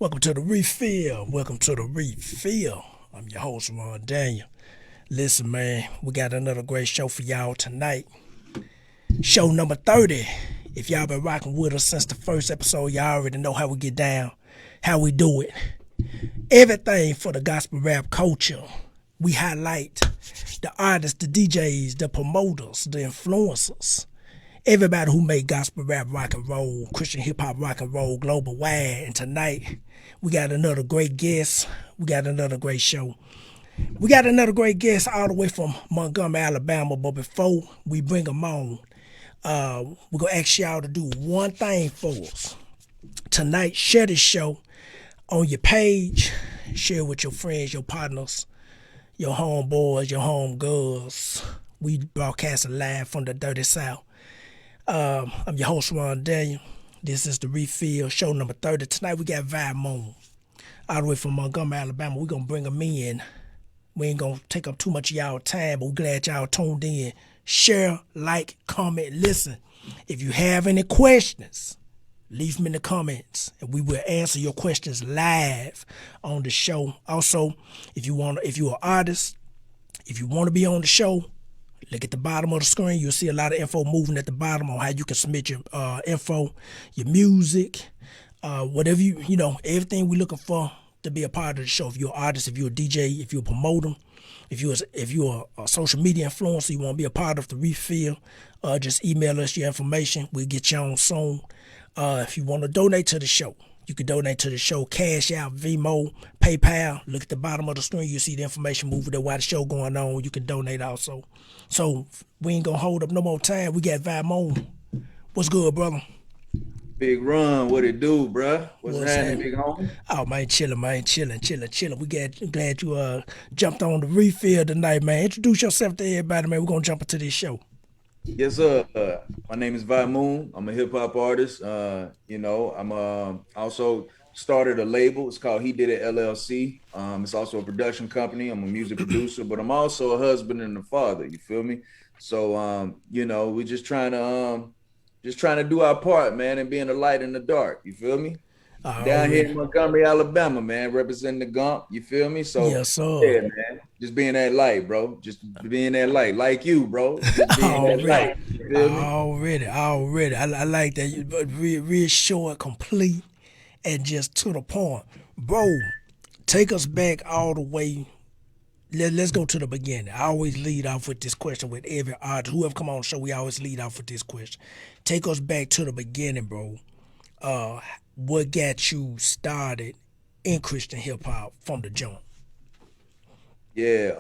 Welcome to the refill. Welcome to the refill. I'm your host, Ron Daniel. Listen, man, we got another great show for y'all tonight. Show number 30. If y'all been rocking with us since the first episode, y'all already know how we get down, how we do it. Everything for the gospel rap culture. We highlight the artists, the DJs, the promoters, the influencers, everybody who made gospel rap, rock and roll, Christian hip hop, rock and roll, global wide. And tonight, we got another great guest. We got another great show. We got another great guest all the way from Montgomery, Alabama. But before we bring them on, we're going to ask y'all to do one thing for us. Tonight, share this show on your page. Share with your friends, your partners, your homeboys, your homegirls. We broadcasting live from the Dirty South. I'm your host, Ron Daniel. This is the Refill, show number 30. Tonight we got VENMO all the way from Montgomery, Alabama. We're going to bring them in. We ain't going to take up too much of y'all time, but we're glad y'all tuned in. Share, like, comment, listen. If you have any questions, leave them in the comments, and we will answer your questions live on the show. Also, if you're an artist, if you want to be on the show, look at the bottom of the screen. You'll see a lot of info moving at the bottom on how you can submit your info, your music, whatever everything we're looking for to be a part of the show. If you're an artist, if you're a DJ, if you're a promoter, if you're a social media influencer, you want to be a part of the refill, just email us your information. We'll get you on soon. If you want to donate to the show, you can donate to the show, Cash Out, VENMO, PayPal. Look at the bottom of the screen. You see the information moving there while the show going on. You can donate also. So we ain't going to hold up no more time. We got VENMO. What's good, brother? Big Run, what it do, bruh? What's happening, big homie? Oh, man, chilling. We glad you jumped on the refill tonight, man. Introduce yourself to everybody, man. We're going to jump into this show. Yes, sir. My name is VENMO. I'm a hip hop artist. I'm also started a label. It's called He Did It LLC. It's also a production company. I'm a music producer, but I'm also a husband and a father. You feel me? So, we're just trying to do our part, man, and being a light in the dark. You feel me? Down here in Montgomery, Alabama, man, representing the Gump. You feel me? So, yes, sir. Yeah, man. Just being that light, bro. Just being that light, like you, bro. Just being that light. You feel me? Already. I like that. But real short, complete, and just to the point. Bro, take us back all the way. Let's go to the beginning. I always lead off with this question with every artist. Whoever come on the show, we always lead off with this question. Take us back to the beginning, bro. What got you started in Christian hip hop from the jump? Yeah,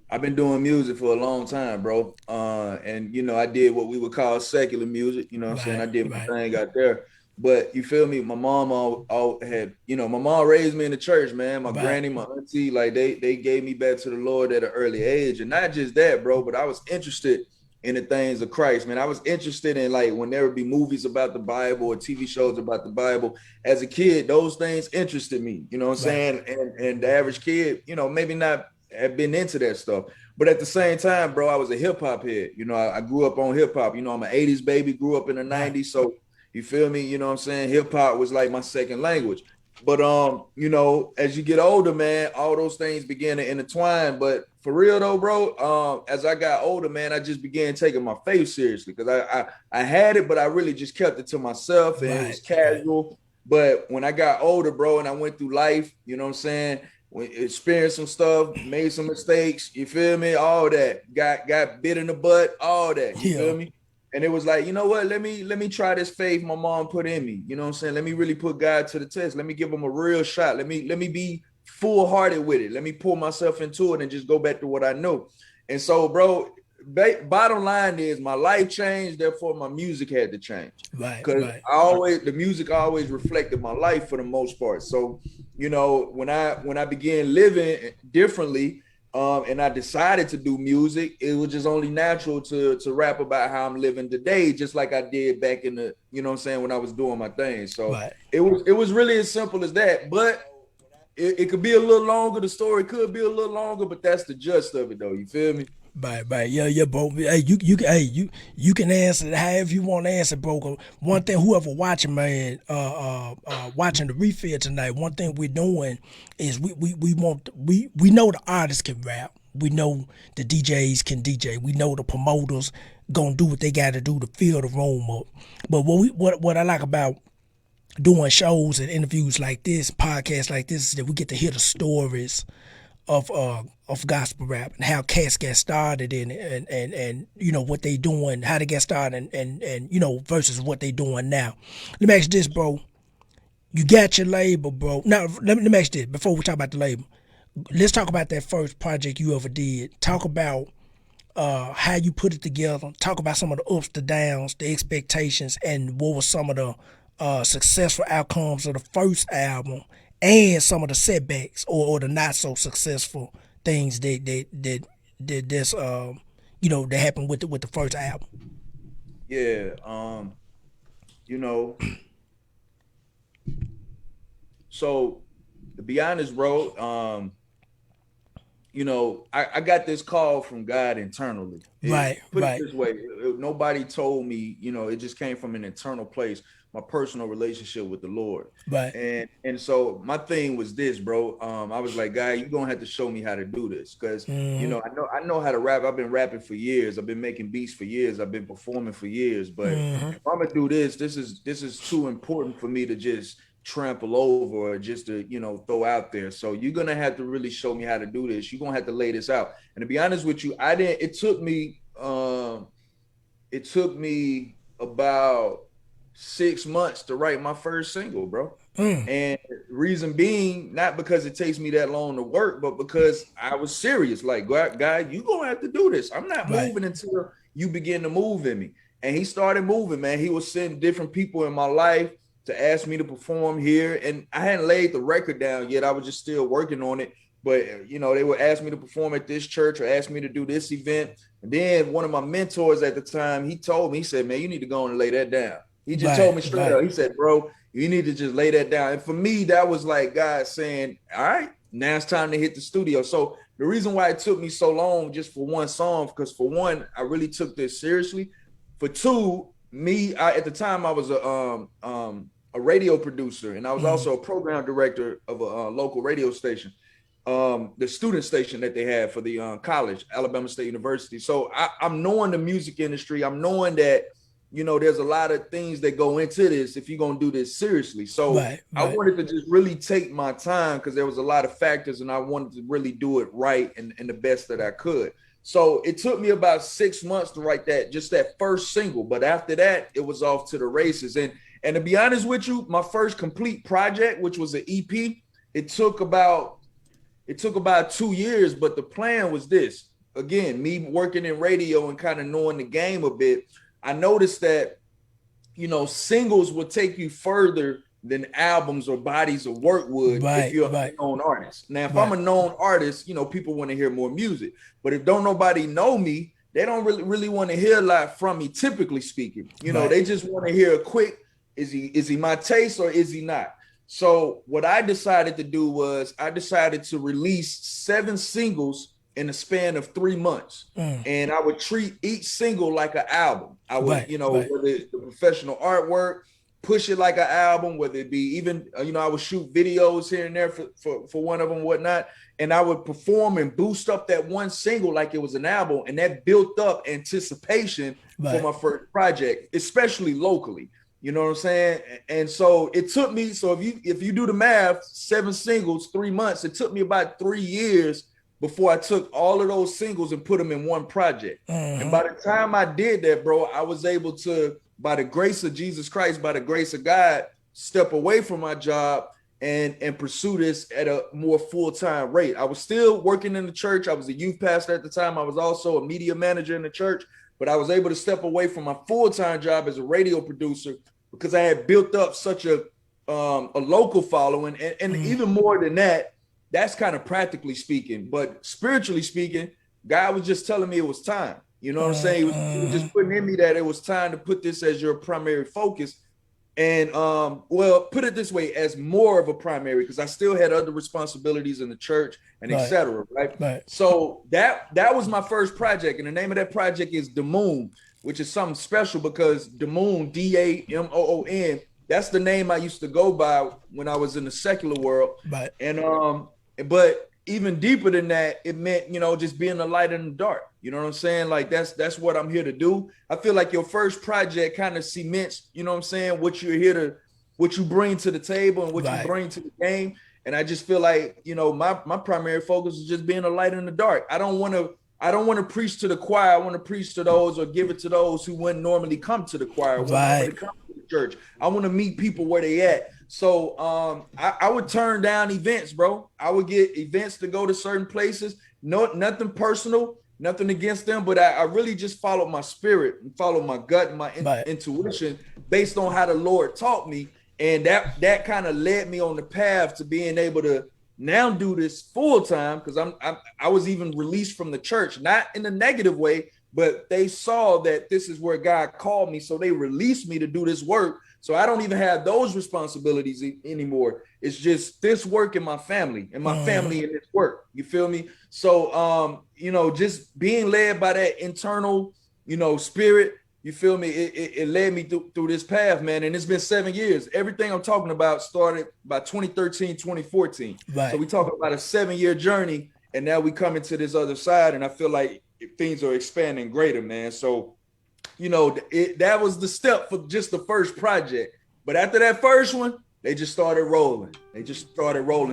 I've been doing music for a long time, bro. And I did what we would call secular music, you know what I'm saying? I did my thing out there. But you feel me? My mom all had, my mom raised me in the church, man. My granny, my auntie, like they gave me back to the Lord at an early age. And not just that, bro, but I was interested in the things of Christ, man. I was interested in, like, when there would be movies about the Bible or TV shows about the Bible. As a kid, those things interested me, you know what I'm saying? And the average kid, maybe not have been into that stuff. But at the same time, bro, I was a hip hop head. I grew up on hip hop. I'm an 80s baby, grew up in the 90s. So you feel me? You know what I'm saying? Hip hop was like my second language. But, as you get older, man, all those things begin to intertwine. But for real though, bro, as I got older, man, I just began taking my faith seriously, because I had it, but I really just kept it to myself, and it was casual. But when I got older, bro, and I went through life, you know what I'm saying? Experienced some stuff, made some mistakes, you feel me? All that. Got bit in the butt, all that. You feel me? And it was like, you know what? Let me try this faith my mom put in me. You know what I'm saying? Let me really put God to the test. Let me give him a real shot. Let me be full-hearted with it. Let me pull myself into it and just go back to what I know. And so, bro, bottom line is my life changed, therefore my music had to change. Because the music always reflected my life for the most part. So, when I began living differently, and I decided to do music, it was just only natural to rap about how I'm living today, just like I did back in the, you know what I'm saying, when I was doing my thing. So it was really as simple as that. But it could be a little longer. The story could be a little longer, but that's the gist of it, though. You feel me? Right. Yeah, bro. Hey, you can answer it however you want to answer, bro. 'Cause one thing, whoever watching, man, watching the refill tonight, one thing we're doing is we know the artists can rap. We know the DJs can DJ. We know the promoters gonna do what they got to do to fill the room up. But what I like about doing shows and interviews like this, podcasts like this, is that we get to hear the stories of gospel rap and how cats get started in it, and you know what they doing, how they get started, and you know versus what they doing now. Let me ask you this, bro. You got your label, bro. Now let me ask you this before we talk about the label. Let's talk about that first project you ever did. Talk about how you put it together. Talk about some of the ups, the downs, the expectations, and what was some of the successful outcomes of the first album, and some of the setbacks or the not so successful things that's you know that happened with the first album. Yeah. You know, so to be honest, bro, you know, I got this call from God internally. Put it this way, nobody told me, you know, it just came from an internal place, my personal relationship with the Lord. Right. And so my thing was this, bro. I was like, God, you're gonna have to show me how to do this. Cause you know, I know how to rap. I've been rapping for years, I've been making beats for years, I've been performing for years. But if I'm gonna do this is too important for me to just trample over or just to, you know, throw out there. So you're gonna have to really show me how to do this. You're gonna have to lay this out. And to be honest with you, it took me about 6 months to write my first single, bro. And reason being, not because it takes me that long to work, but because I was serious. Like, God, you gonna have to do this. I'm not moving until you begin to move in me. And he started moving, man. He was sending different people in my life to ask me to perform here. And I hadn't laid the record down yet. I was just still working on it. But, you know, they would ask me to perform at this church or ask me to do this event. And then one of my mentors at the time, he told me, he said, man, you need to go and lay that down. He just told me straight up. He said, bro, you need to just lay that down. And for me, that was like God saying, all right, now it's time to hit the studio. So the reason why it took me so long just for one song, because for one, I really took this seriously. For two, at the time I was a radio producer, and I was also a program director of a local radio station, the student station that they had for the college, Alabama State University. So I'm knowing the music industry. I'm knowing that, you know, there's a lot of things that go into this if you're going to do this seriously. So I wanted to just really take my time because there was a lot of factors and I wanted to really do it right and the best that I could. So it took me about 6 months to write that first single. But after that, it was off to the races. And to be honest with you, my first complete project, which was an EP, it took about 2 years. But the plan was this. Again, me working in radio and kind of knowing the game a bit, I noticed that, you know, singles will take you further than albums or bodies of work would if you're a known artist. Now, if I'm a known artist, you know, people want to hear more music. But if don't nobody know me, they don't really want to hear a lot from me, typically speaking. You know, they just want to hear a quick, is he my taste or is he not? So what I decided to do was I decided to release 7 singles in a span of 3 months. And I would treat each single like an album. I would, you know, whether it's the professional artwork, push it like an album, whether it be even, you know, I would shoot videos here and there for one of them, whatnot. And I would perform and boost up that one single like it was an album. And that built up anticipation for my first project, especially locally. You know what I'm saying? And so it took me, so if you do the math, 7 singles, 3 months, it took me about 3 years before I took all of those singles and put them in one project. And by the time I did that, bro, I was able to, by the grace of Jesus Christ, by the grace of God, step away from my job and pursue this at a more full-time rate. I was still working in the church. I was a youth pastor at the time. I was also a media manager in the church, but I was able to step away from my full-time job as a radio producer because I had built up such a local following. And even more than that, that's kind of practically speaking, but spiritually speaking, God was just telling me it was time. You know what I'm saying? He was just putting in me that it was time to put this as your primary focus. And well, put it this way, as more of a primary, because I still had other responsibilities in the church and etc. Right. So that was my first project, and the name of that project is Damoon, which is something special because Damoon, Damoon, that's the name I used to go by when I was in the secular world. Right. And but even deeper than that, it meant, just being a light in the dark. You know what I'm saying? Like that's what I'm here to do. I feel like your first project kind of cements, you know what I'm saying, what you're here to, what you bring to the table and what you bring to the game. And I just feel like, my primary focus is just being a light in the dark. I don't want to preach to the choir. I want to preach to those or give it to those who wouldn't normally come to the choir, wouldn't normally come to the church. I want to meet people where they at. So I would turn down events, bro. I would get events to go to certain places. No, nothing personal, nothing against them, but I really just followed my spirit and followed my gut and my intuition based on how the Lord taught me. And that kind of led me on the path to being able to now do this full time, because I was even released from the church, not in a negative way, but they saw that this is where God called me. So they released me to do this work. So I don't even have those responsibilities anymore. It's just this work in my family and my family in this work. You feel me? So, just being led by that internal, spirit, you feel me? It led me through this path, man. And it's been 7 years. Everything I'm talking about started by 2013, 2014. Right. So we talk about a 7-year journey, and now we come into this other side. And I feel like things are expanding greater, man. So, that was the step for just the first project. But after that first one, they just started rolling.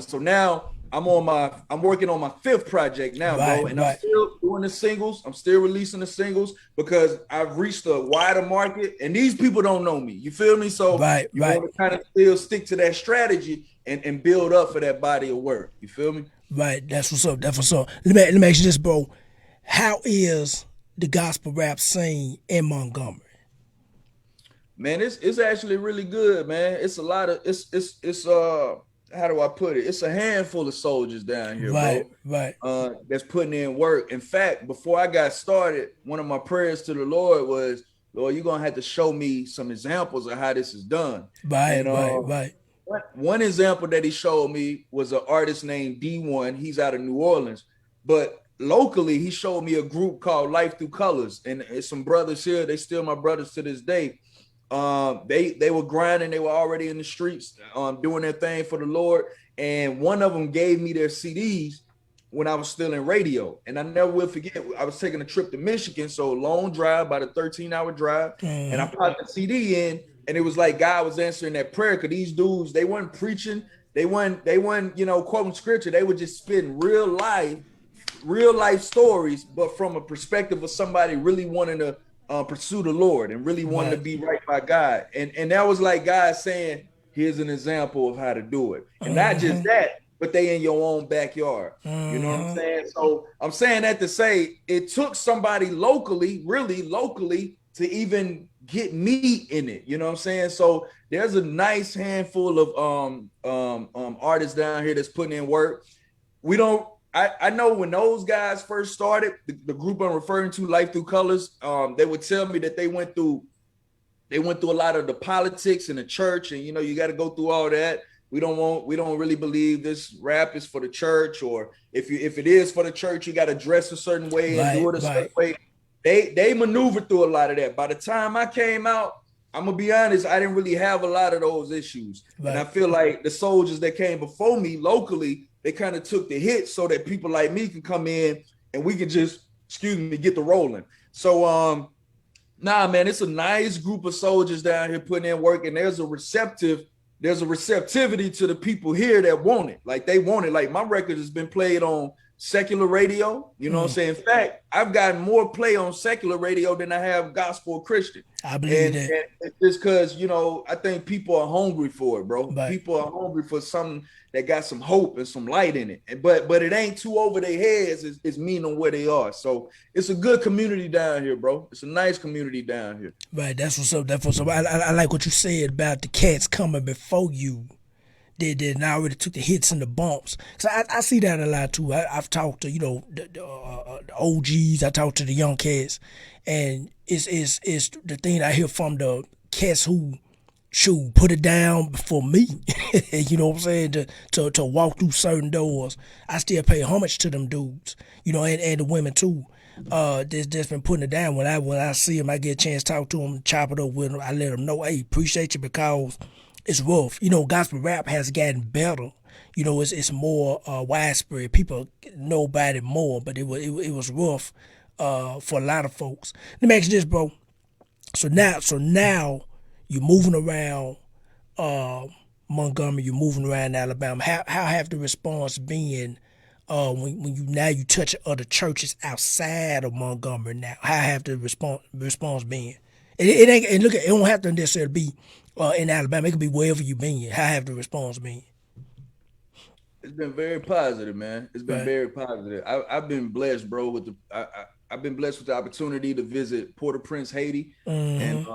So now I'm working on my 5th project now, bro. And I'm still doing the singles. I'm still releasing the singles because I've reached a wider market and these people don't know me. You feel me? So you want to kind of still stick to that strategy and build up for that body of work. You feel me? Right. That's what's up. Let me ask you this, bro. How is the gospel rap scene in Montgomery? Man, it's actually really good, man. It's a lot of it's how do I put it? It's a handful of soldiers down here, bro. That's putting in work. In fact, before I got started, one of my prayers to the Lord was, Lord, you're gonna have to show me some examples of how this is done. One example that he showed me was an artist named D1. He's out of New Orleans, but locally, he showed me a group called Life Through Colors, and it's some brothers here. They still my brothers to this day. They were grinding. They were already in the streets, doing their thing for the Lord. And one of them gave me their CDs when I was still in radio. And I never will forget. I was taking a trip to Michigan, so long drive, about a 13-hour drive, and I popped the CD in, and it was like God was answering that prayer. Because these dudes, they weren't preaching, they weren't, quoting scripture. They were just spitting real life stories, but from a perspective of somebody really wanting to pursue the Lord and really wanting to be right by God. And that was like God saying, here's an example of how to do it. And not just that, but they in your own backyard. You know what I'm saying? So I'm saying that to say it took somebody really locally to even get me in it. You know what I'm saying? So there's a nice handful of artists down here that's putting in work. I know when those guys first started, the group I'm referring to, Life Through Colors, they would tell me that they went through a lot of the politics in the church, and you got to go through all that. We don't really believe this rap is for the church, or if it is for the church, you got to dress a certain way and do it a certain way. They maneuvered through a lot of that. By the time I came out, I'm gonna be honest, I didn't really have a lot of those issues, and I feel like the soldiers that came before me locally, they kind of took the hit so that people like me can come in and we can just, get the rolling. So, man, it's a nice group of soldiers down here putting in work, and there's a receptivity to the people here that want it. Like they want it. Like my record has been played on secular radio. You know what I'm saying? In fact, I've gotten more play on secular radio than I have gospel Christian. I believe that. And it's just because, I think people are hungry for it, bro. Right. People are hungry for something that got some hope and some light in it. But it ain't too over their heads. It's meaning where they are. So it's a good community down here, bro. It's a nice community down here. Right. That's what's up. I like what you said about the cats coming before you. They already took the hits and the bumps. So I see that a lot too. I've talked to the OGs. I talked to the young cats, and it's the thing I hear from the cats who shoot, put it down for me. You know what I'm saying? To walk through certain doors. I still pay homage to them dudes, you know, and the women too. Just been putting it down. When I see them, I get a chance to talk to them, chop it up with them. I let them know, hey, appreciate you, because it's rough. You know, gospel rap has gotten better. You know, it's more widespread. People know about it more, but it was rough for a lot of folks. Let me ask you this, bro. So now you're moving around Montgomery, you're moving around Alabama. How have the response been when you touch other churches outside of Montgomery now? How have the response been? It ain't, and look, it don't have to necessarily be in Alabama. It could be wherever you been. How have the response been? It's been very positive, man. It's been very positive. I've been blessed, bro. I've been blessed with the opportunity to visit Port-au-Prince, Haiti, and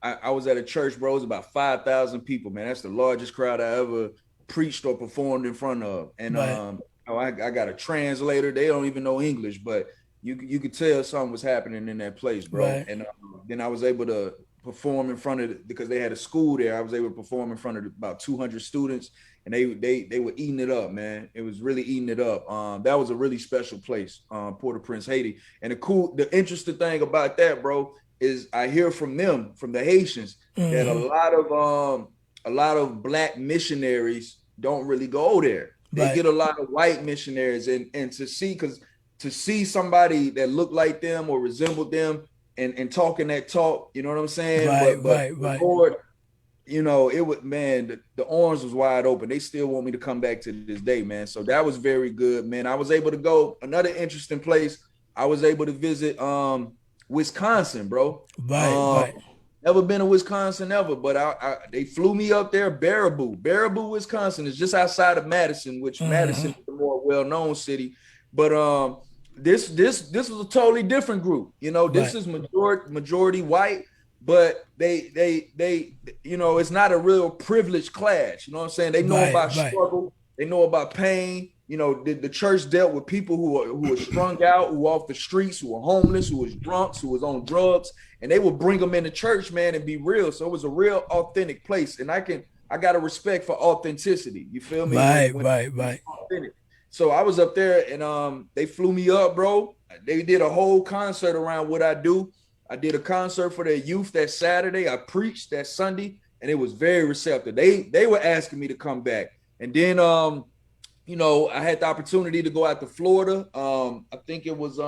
I was at a church, bro. It was about 5,000 people, man. That's the largest crowd I ever preached or performed in front of. And I got a translator. They don't even know English, but you could tell something was happening in that place, bro. And then I was able to perform in front of, because they had a school there. I was able to perform in front of about 200 students, and they were eating it up, man. It was really eating it up. That was a really special place, Port-au-Prince, Haiti. And the interesting thing about that, bro, is I hear from them, from the Haitians, that a lot of Black missionaries don't really go there. They get a lot of white missionaries, and to see somebody that looked like them or resembled them and talking that talk, you know what I'm saying? But Lord, you know, it would, man, the arms was wide open. They still want me to come back to this day, man. So that was very good, man. I was able to go, another interesting place, I was able to visit Wisconsin, bro. Never been to Wisconsin ever, but they flew me up there. Baraboo, Wisconsin is just outside of Madison, which Madison is the more well-known city. But this was a totally different group. You know, this is majority white, but they you know, it's not a real privileged class. You know what I'm saying? They know about struggle. They know about pain. You know, the church dealt with people who were strung out, who were off the streets, who were homeless, who was drunks, who was on drugs, and they would bring them into church, man, and be real. So it was a real authentic place, and I got a respect for authenticity. You feel me? Right. Authentic. So I was up there, and they flew me up, bro. They did a whole concert around what I do. I did a concert for their youth that Saturday. I preached that Sunday, and it was very receptive. They were asking me to come back, and then you know, I had the opportunity to go out to Florida. I think it was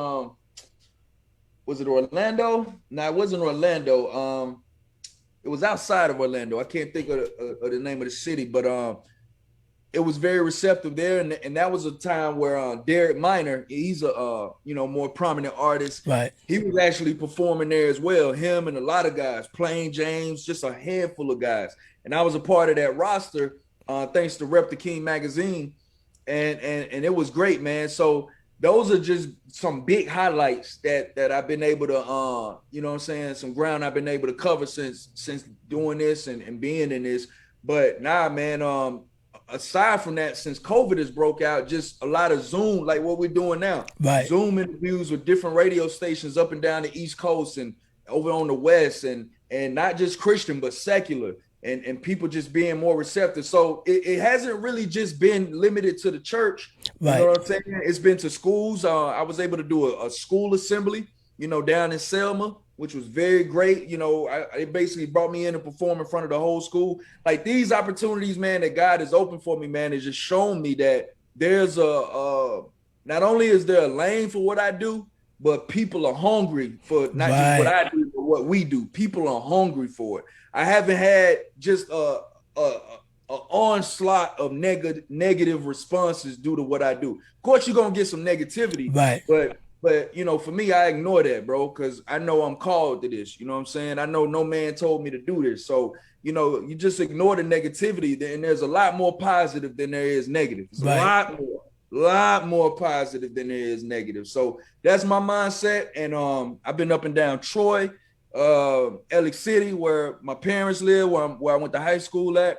it Orlando? No, it wasn't Orlando. It was outside of Orlando. I can't think of the name of the city, but it was very receptive there. And that was a time where Derek Minor, he's a you know, more prominent artist. Right. He was actually performing there as well. Him and a lot of guys, Plain James, just a handful of guys. And I was a part of that roster, thanks to Rep the King magazine. And it was great, man. So those are just some big highlights that I've been able to, you know what I'm saying, some ground I've been able to cover since doing this and being in this. But nah, man, aside from that, since COVID has broke out, just a lot of Zoom, like what we're doing now. Zoom interviews with different radio stations up and down the East Coast and over on the West, and not just Christian, but secular. And people just being more receptive. So it hasn't really just been limited to the church. You know what I'm saying? It's been to schools. I was able to do a school assembly, you know, down in Selma, which was very great. You know, it basically brought me in to perform in front of the whole school. Like these opportunities, man, that God has opened for me, man, has just shown me that there's not only is there a lane for what I do, but people are hungry for not just what I do, but what we do. People are hungry for it. I haven't had just a onslaught of negative responses due to what I do. Of course, you're gonna get some negativity, but you know, for me, I ignore that, bro, because I know I'm called to this. You know what I'm saying? I know no man told me to do this, so you know, you just ignore the negativity, and there's a lot more positive than there is negative. It's a lot more positive than there is negative. So that's my mindset, and I've been up and down Troy, Alex City, where my parents live, where I went to high school at.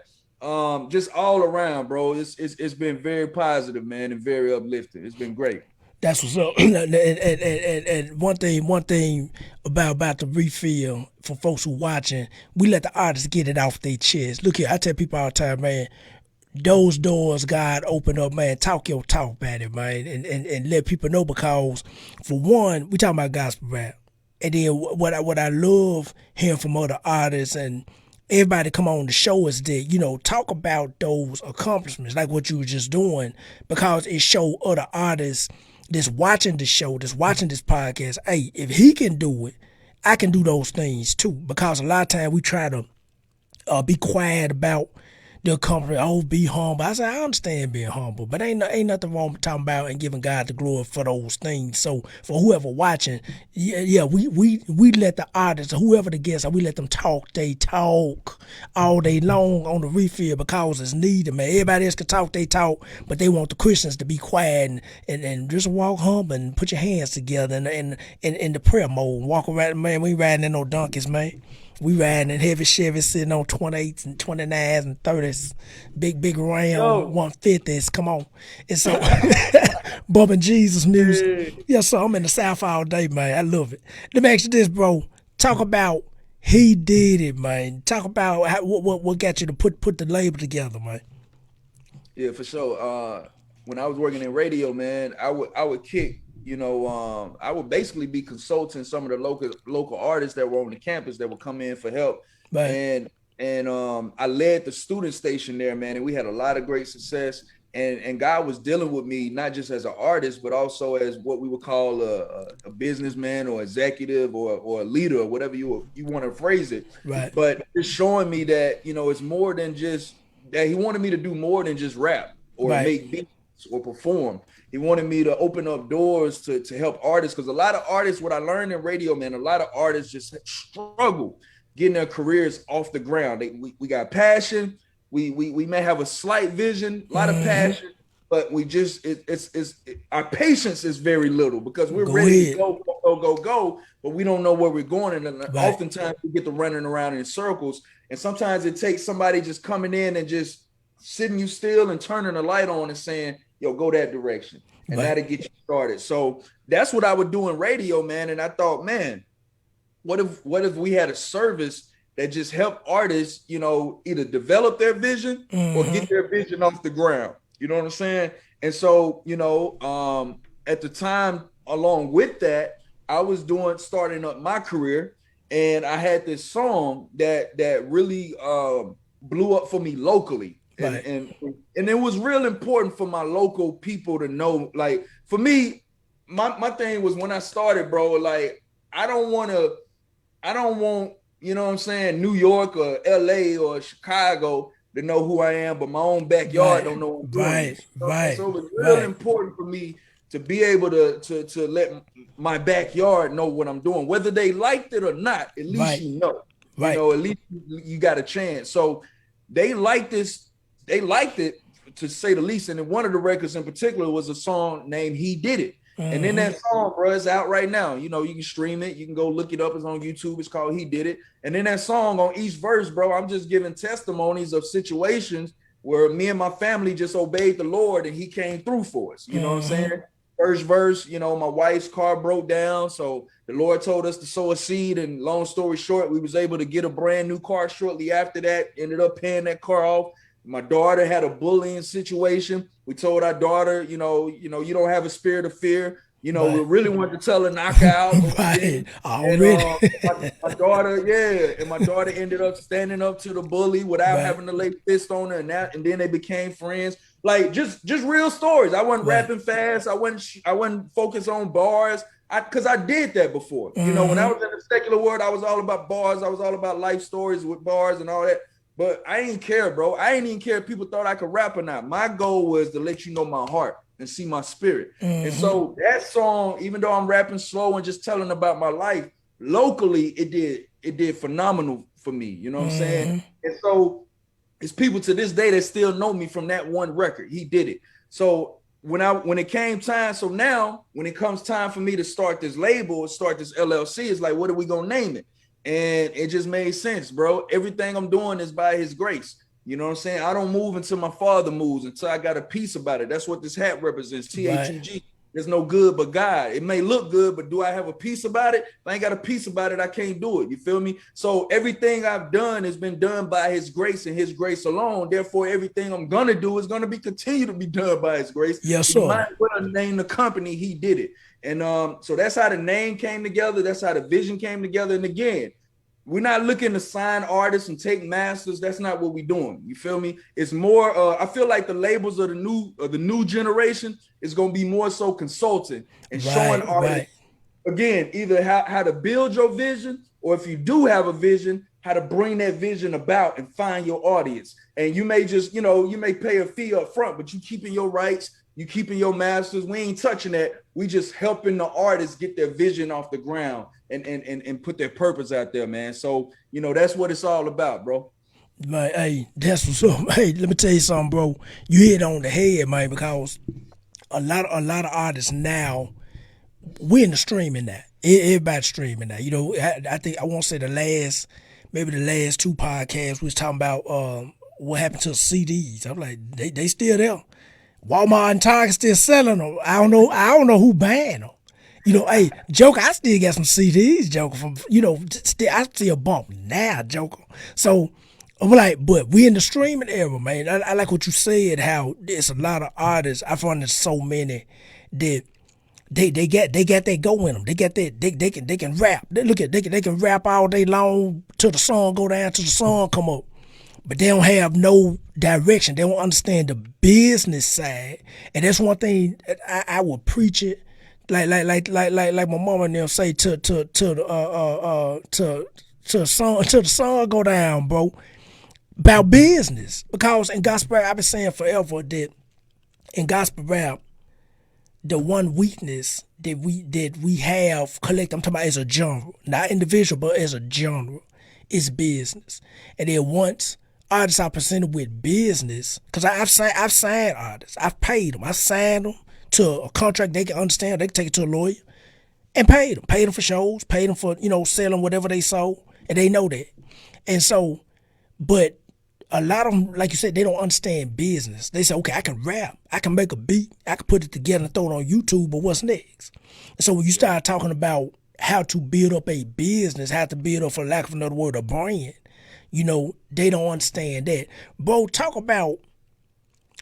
Just all around, bro. It's been very positive, man, and very uplifting. It's been great. That's what's up. And one thing about the refill for folks who watching, we let the artists get it off their chest. Look here, I tell people all the time, man, those doors God open up, man, talk your talk about it, man, and let people know, because for one, we talking about gospel rap. And then what I love hearing from other artists and everybody come on the show is that, you know, talk about those accomplishments like what you were just doing, because it show other artists that's watching the show, that's watching this podcast, hey, if he can do it, I can do those things too. Because a lot of times we try to be quiet about the company. Oh, be humble. I say I understand being humble, but ain't nothing wrong with talking about and giving God the glory for those things. So for whoever watching, we let the artists or whoever the guests are, we let them talk. They talk all day long on the refill because it's needed, man. Everybody else can talk, they talk, but they want the Christians to be quiet and just walk humble and put your hands together and in the prayer mode. Walk around, man. We ain't riding in no donkeys, man. We riding in heavy Chevy, sitting on 28s and 29s and 30s, big Ram 150s. Come on, and so bumping Jesus music. Yeah, so I'm in the South all day, man. I love it. Let me ask you this, bro. Talk about he did it, man. Talk about what got you to put the label together, man. Yeah, for sure. When I was working in radio, man, I would kick. I would basically be consulting some of the local artists that were on the campus that would come in for help. Right. And I led the student station there, man, and we had a lot of great success. And God was dealing with me not just as an artist, but also as what we would call a businessman or executive or a leader or whatever you want to phrase it. Right. But just showing me that, it's more than just that. He wanted me to do more than just rap or make beats or perform. He wanted me to open up doors to help artists, because a lot of artists, what I learned in radio, man, a lot of artists just struggle getting their careers off the ground. We got passion. We may have a slight vision, a lot of passion, but we just our patience is very little, because we're ready to go, but we don't know where we're going. And oftentimes we get to running around in circles. And sometimes it takes somebody just coming in and just sitting you still and turning the light on and saying, yo, go that direction. And that'll get you started. So that's what I would do in radio, man. And I thought, man, what if we had a service that just helped artists, either develop their vision or get their vision off the ground. You know what I'm saying? And so, at the time, along with that, I was starting up my career, and I had this song that really blew up for me locally. Right. And it was real important for my local people to know. Like, for me, my thing was, when I started, bro, like, I don't want, you know what I'm saying, New York or LA or Chicago to know who I am, but my own backyard don't know what I'm doing. Right. So it was real important for me to be able to let my backyard know what I'm doing. Whether they liked it or not, at least you know. Right. At least you got a chance. So they liked this. They liked it, to say the least. And then one of the records in particular was a song named He Did It. And then that song, bro, is out right now. You can stream it. You can go look it up. It's on YouTube. It's called He Did It. And then that song, on each verse, bro, I'm just giving testimonies of situations where me and my family just obeyed the Lord and he came through for us. You know what I'm saying? First verse, my wife's car broke down. So the Lord told us to sow a seed. And long story short, we was able to get a brand new car shortly after that. Ended up paying that car off. My daughter had a bullying situation. We told our daughter, you don't have a spirit of fear. We really wanted to tell her, knock her out. Already. And my daughter ended up standing up to the bully without having to lay fist on her, and then they became friends. Like, just real stories. I wasn't rapping fast. I wasn't focused on bars. Because I did that before. When I was in the secular world, I was all about bars. I was all about life stories with bars and all that. But I ain't care, bro. I ain't even care if people thought I could rap or not. My goal was to let you know my heart and see my spirit. And so that song, even though I'm rapping slow and just telling about my life, locally it did phenomenal for me. You know what I'm saying? And so it's people to this day that still know me from that one record. He Did It. So when it came time, so now when it comes time for me to start this label, start this LLC, it's like, what are we gonna name it? And it just made sense, bro. Everything I'm doing is by his grace. You know what I'm saying? I don't move until my Father moves, until I got a piece about it. That's what this hat represents, THUG. there's no good but God. It may look good, but do I have a piece about it? If I ain't got a piece about it, I can't do it. You feel me? So everything I've done has been done by his grace and his grace alone. Therefore, everything I'm gonna do is gonna be continue to be done by his grace. Yes, So sir. you might as well name the company he did it. And so that's how the name came together. That's how the vision came together. And again, we're not looking to sign artists and take masters. That's not what we're doing. You feel me? It's more. I feel like the labels of the new generation is going to be more so consulting and showing artists again either how to build your vision, or if you do have a vision, how to bring that vision about and find your audience. And you may just you may pay a fee up front, but you keeping your rights. You keeping your masters. We ain't touching that. We just helping the artists get their vision off the ground and put their purpose out there, man. So, that's what it's all about, bro. Man, hey, that's what's up. Hey, let me tell you something, bro. You hit on the head, man, because a lot of artists now, we're in the streaming now. Everybody's streaming now. I think I won't say the last 2 podcasts we was talking about what happened to the CDs. I'm like, they still there. Walmart and Target still selling them. I don't know who banned them. Hey, Joker, I still got some CDs, Joker, from, I still bump now, Joker. So, I'm like, but we in the streaming era, man. I like what you said, how there's a lot of artists. I find there's so many that they got that go in them. They got that, they can rap. They can rap all day long till the sun go down, till the sun come up. But they don't have no direction. They don't understand the business side, and that's one thing I would preach it, like my mama and them say to the sun go down, bro, about business. Because in gospel rap, I've been saying forever that in gospel rap, the one weakness that we have collect, I'm talking about as a genre, not individual, but as a genre, is business. And then once artists are presented with business, because I've signed artists, I've paid them, I signed them to a contract they can understand, they can take it to a lawyer, and paid them for shows, paid them for selling whatever they sold, and they know that. And so, but a lot of them, like you said, they don't understand business. They say, okay, I can rap, I can make a beat, I can put it together and throw it on YouTube, but what's next? And so when you start talking about how to build up a business, how to build up, for lack of another word, a brand, they don't understand that. Bro, talk about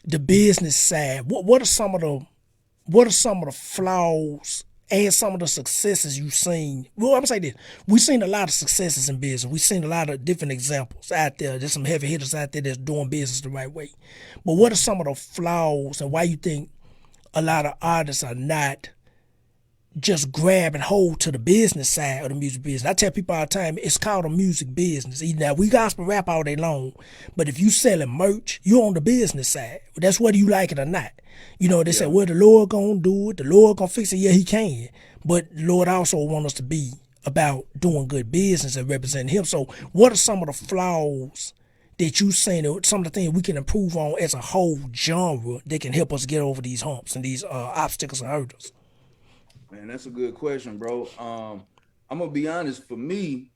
the business side. What are some of the flaws and some of the successes you've seen? Well, I'm saying this. We've seen a lot of successes in business. We've seen a lot of different examples out there. There's some heavy hitters out there that's doing business the right way. But what are some of the flaws, and why you think a lot of artists are not just grab and hold to the business side of the music business? I tell people all the time, it's called a music business. Now, we gospel rap all day long, but if you selling merch, you're on the business side. That's whether you like it or not. They say, well, the Lord gonna do it, the Lord gonna fix it. Yeah, he can. But the Lord also wants us to be about doing good business and representing him. So what are some of the flaws that you seen, or some of the things we can improve on as a whole genre that can help us get over these humps and these obstacles and hurdles? Man, that's a good question, bro. I'm gonna be honest. For me,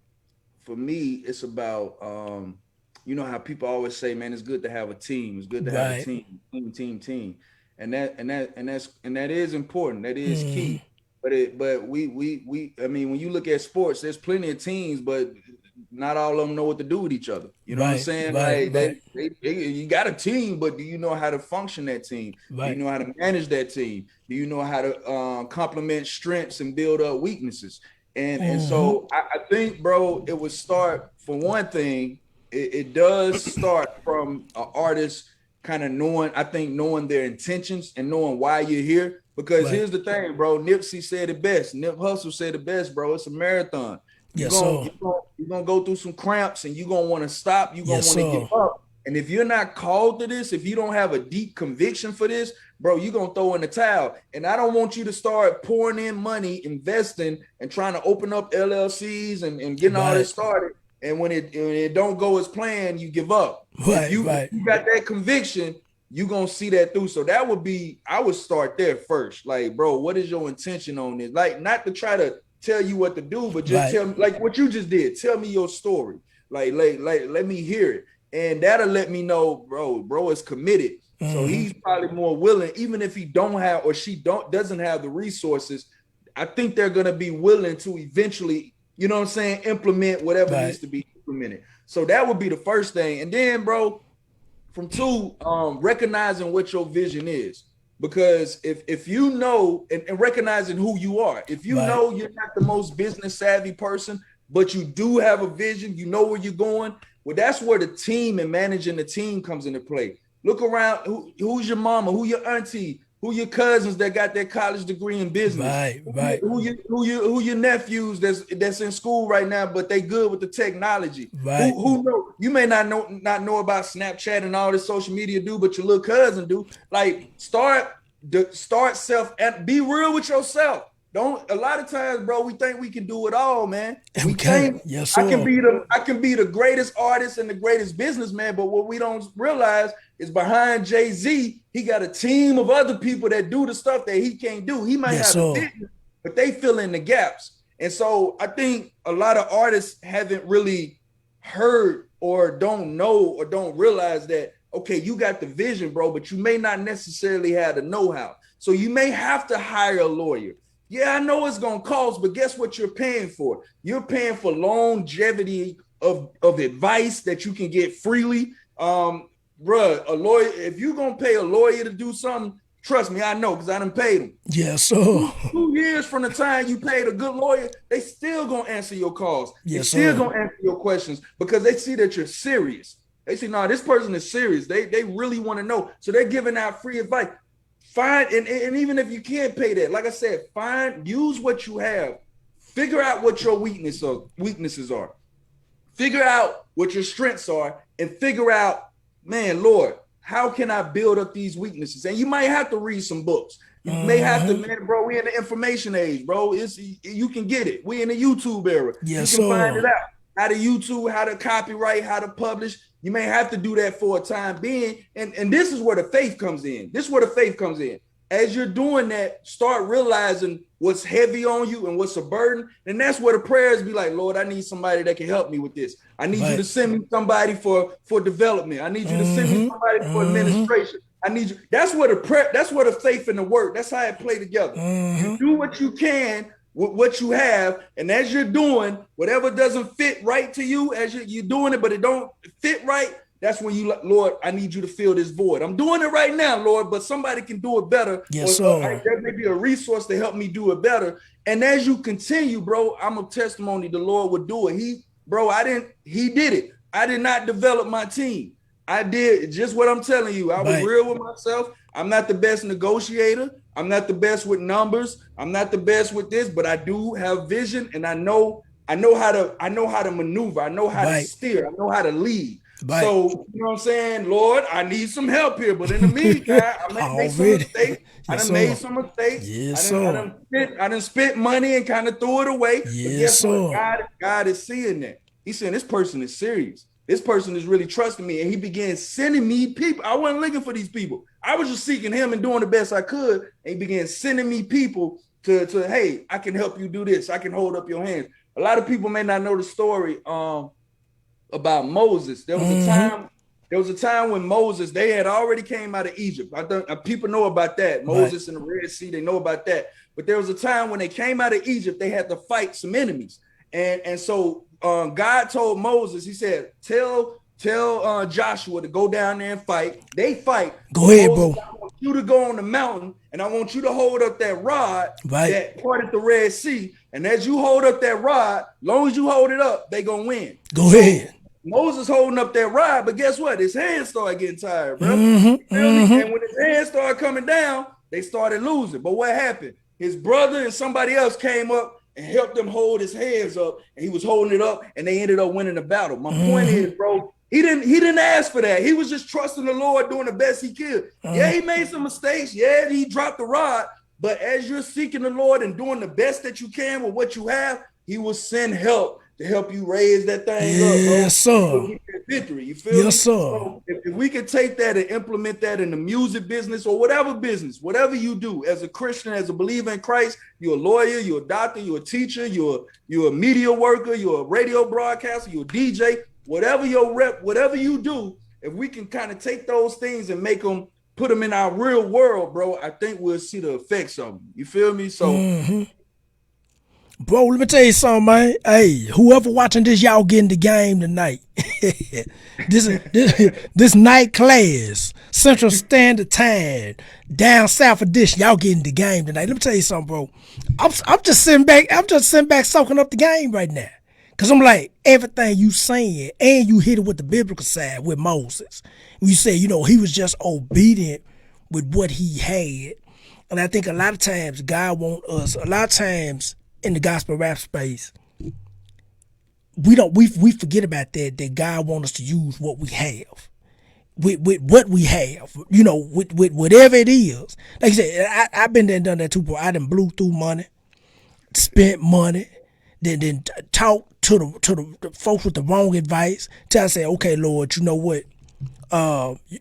it's about how people always say, man, it's good to have a team. It's good to have a team, and that is important. That is key. But we I mean, when you look at sports, there's plenty of teams, but not all of them know what to do with each other. You know what I'm saying? You got a team, but do you know how to function that team? Do you know how to manage that team? Do you know how to complement strengths and build up weaknesses? And so I think, bro, it would start, for one thing, it does start from an artist kind of knowing their intentions and knowing why you're here. Because here's the thing, bro. Nipsey said it best. Nip Hussle said it best, bro. It's a marathon. You're gonna go through some cramps, and you're gonna want to stop. You're gonna want to give up. And if you're not called to this, if you don't have a deep conviction for this, bro, you're gonna throw in the towel. And I don't want you to start pouring in money, investing, and trying to open up LLCs and getting all this started. And when it don't go as planned, you give up. If you got that conviction, you're gonna see that through. So that would be, I would start there first. Like, bro, what is your intention on this? Like, not to try to tell you what to do, but just tell me, like what you just did. Tell me your story. Like let me hear it. And that'll let me know, bro is committed. So he's probably more willing, even if he don't have or she doesn't have the resources. I think they're going to be willing to eventually, you know what I'm saying, implement whatever needs to be implemented. So that would be the first thing. And then, bro, from two, recognizing what your vision is. Because if you know and recognizing who you are, if you know you're not the most business savvy person, but you do have a vision, you know where you're going, well, that's where the team and managing the team comes into play. Look around, who's your mama, who your auntie, who your cousins that got their college degree in business, who your nephews that's in school right now, but they good with the technology. Who know, you may not know about Snapchat and all this social media do, but your little cousin do. Like start self and be real with yourself. Don't a lot of times, bro, we think we can do it all, man. We think I can be the greatest artist and the greatest businessman, but what we don't realize is behind Jay-Z, he got a team of other people that do the stuff that he can't do. He might have the vision, but they fill in the gaps. And so I think a lot of artists haven't really heard or don't know or don't realize that, okay, you got the vision, bro, but you may not necessarily have the know-how. So you may have to hire a lawyer. Yeah, I know it's going to cost, but guess what you're paying for? You're paying for longevity of advice that you can get freely. Bruh, a lawyer, if you're going to pay a lawyer to do something, trust me, I know, because I done paid them. Yes, sir. 2 years from the time you paid a good lawyer, they still going to answer your calls. Yes, they still going to answer your questions because they see that you're serious. They say, no, this person is serious. They really want to know. So they're giving out free advice. Find, and even if you can't pay that, like I said, use what you have. Figure out what your weaknesses are. Figure out what your strengths are and figure out, man, Lord, how can I build up these weaknesses? And you might have to read some books. You may have to, man, bro, we in the information age, bro. You can get it. We in the YouTube era. Yes, you can find it out. How to YouTube, how to copyright, how to publish. You may have to do that for a time being. And this is where the faith comes in. This is where the faith comes in. As you're doing that, start realizing what's heavy on you and what's a burden. And that's where the prayers be like, Lord, I need somebody that can help me with this. I need you to send me somebody for development. I need you to send me somebody for administration. I need you. That's where the prayer, that's where the faith and the work, that's how it play together. You do what you can with what you have, and as you're doing whatever doesn't fit right to you, as you're doing it, but it don't fit right, that's when you, Lord, I need you to fill this void. I'm doing it right now, Lord, but somebody can do it better. Yes, sir. There may be a resource to help me do it better. And as you continue, bro, I'm a testimony the Lord would do it. He did it. I did not develop my team. I did just what I'm telling you. I was real with myself. I'm not the best negotiator. I'm not the best with numbers. I'm not the best with this, but I do have vision, and I know how to maneuver. I know how to steer. I know how to lead. So, you know what I'm saying? Lord, I need some help here. But in the meantime, I may make some mistakes. I done made some mistakes. Yes, I done spent money and kind of threw it away. Yes, but guess what? God is seeing that. He's saying this person is serious. This person is really trusting me. And he began sending me people. I wasn't looking for these people. I was just seeking him and doing the best I could. And he began sending me people to hey, I can help you do this. I can hold up your hands. A lot of people may not know the story about Moses. There was a time when Moses, they had already came out of Egypt. I think people know about that. Moses and the Red Sea, they know about that. But there was a time when they came out of Egypt, they had to fight some enemies. And so God told Moses, he said, tell Joshua to go down there and fight. They fight. Go ahead, bro. I want you to go on the mountain, and I want you to hold up that rod that parted the Red Sea. And as you hold up that rod, long as you hold it up, they gonna win. Go ahead. Moses holding up that rod, but guess what? His hands started getting tired, bro. And when his hands started coming down, they started losing. But what happened? His brother and somebody else came up and helped him hold his hands up, and he was holding it up, and they ended up winning the battle. My point is, bro, he didn't ask for that. He was just trusting the Lord, doing the best he could. Yeah, he made some mistakes. Yeah, he dropped the rod. But as you're seeking the Lord and doing the best that you can with what you have, he will send help to help you raise that thing up, bro. Yes, sir. Victory, you feel me? Yes, sir. So if we could take that and implement that in the music business or whatever business, whatever you do as a Christian, as a believer in Christ, you're a lawyer, you're a doctor, you're a teacher, you're a media worker, you're a radio broadcaster, you're a DJ, whatever your rep, whatever you do, if we can kind of take those things and put put them in our real world, bro, I think we'll see the effects of them. You feel me? So, bro, let me tell you something, man. Hey, whoever watching this, y'all getting the game tonight. this night class, Central Standard Time, down south edition, y'all getting the game tonight. Let me tell you something, bro. I'm just sitting back, soaking up the game right now. Cause I'm like, everything you saying, and you hit it with the biblical side with Moses. You say, he was just obedient with what he had. And I think a lot of times God want us, a lot of times in the gospel rap space, we forget about that God wants us to use what we have. With what we have, with whatever it is. Like I said, I've been there and done that too, bro. I done blew through money, spent money, then talk to the folks with the wrong advice till I say, okay, Lord, you know what?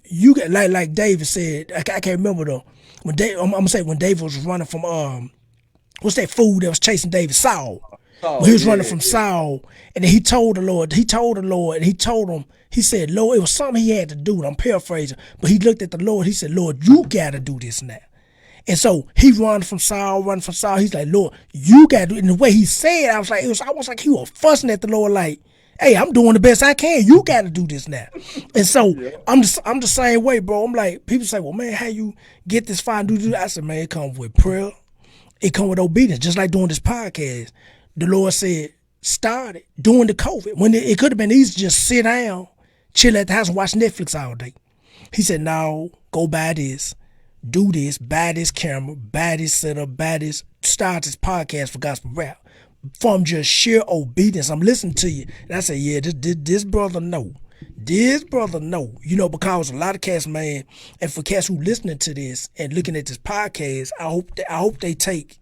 You get like David said. I can't remember when David was running from what's that fool that was chasing David? Saul. When he was running from Saul, and then he told the Lord, and he told him, he said, Lord, it was something he had to do. And I'm paraphrasing, but he looked at the Lord. He said, Lord, you got to do this now. And so he running from Saul. He's like, Lord, you got to do it. And the way he said, I was like, it was almost like he was fussing at the Lord, like, hey, I'm doing the best I can. You got to do this now. And so I'm the same way, bro. I'm like, people say, well, man, how you get this far and do this? I said, man, it comes with prayer. It comes with obedience, just like doing this podcast. The Lord said, start it during the COVID, when it could have been easy to just sit down, chill at the house and watch Netflix all day. He said, no, go buy this, do this, buy this camera, buy this setup, start this podcast for gospel rap. From just sheer obedience, I'm listening to you. And I said, yeah, this brother know. This brother know. Because a lot of cats, man, and for cats who listening to this and looking at this podcast, I hope they take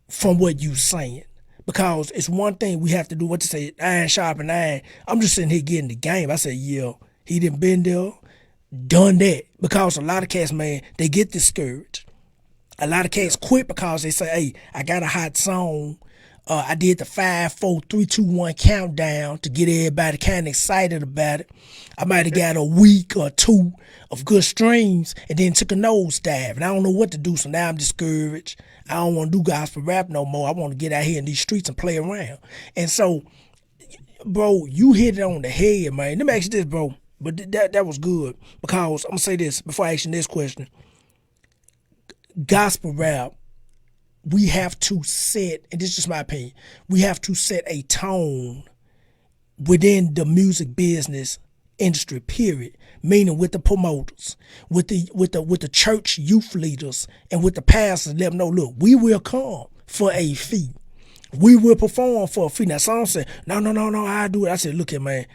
from what you saying. Because it's one thing we have to do, what to say, iron sharpen iron. I'm just sitting here getting the game. I said, yeah, he done been there, done that. Because a lot of cats, man, they get discouraged. A lot of cats quit because they say, hey, I got a hot song. I did the 5, 4, 3, 2, 1 countdown to get everybody kind of excited about it. I might have got a week or two of good streams and then took a nosedive. And I don't know what to do, so now I'm discouraged. I don't want to do gospel rap no more. I want to get out here in these streets and play around. And so, bro, you hit it on the head, man. Let me ask you this, bro. But that was good. Because I'm going to say this before I ask you this question. Gospel rap, we have to set, and this is just my opinion, we have to set a tone within the music business industry, period. Meaning with the promoters, with the church youth leaders, and with the pastors, let them know, look, we will come for a fee. We will perform for a fee. Now some say, no, I do it. I said, look here, man,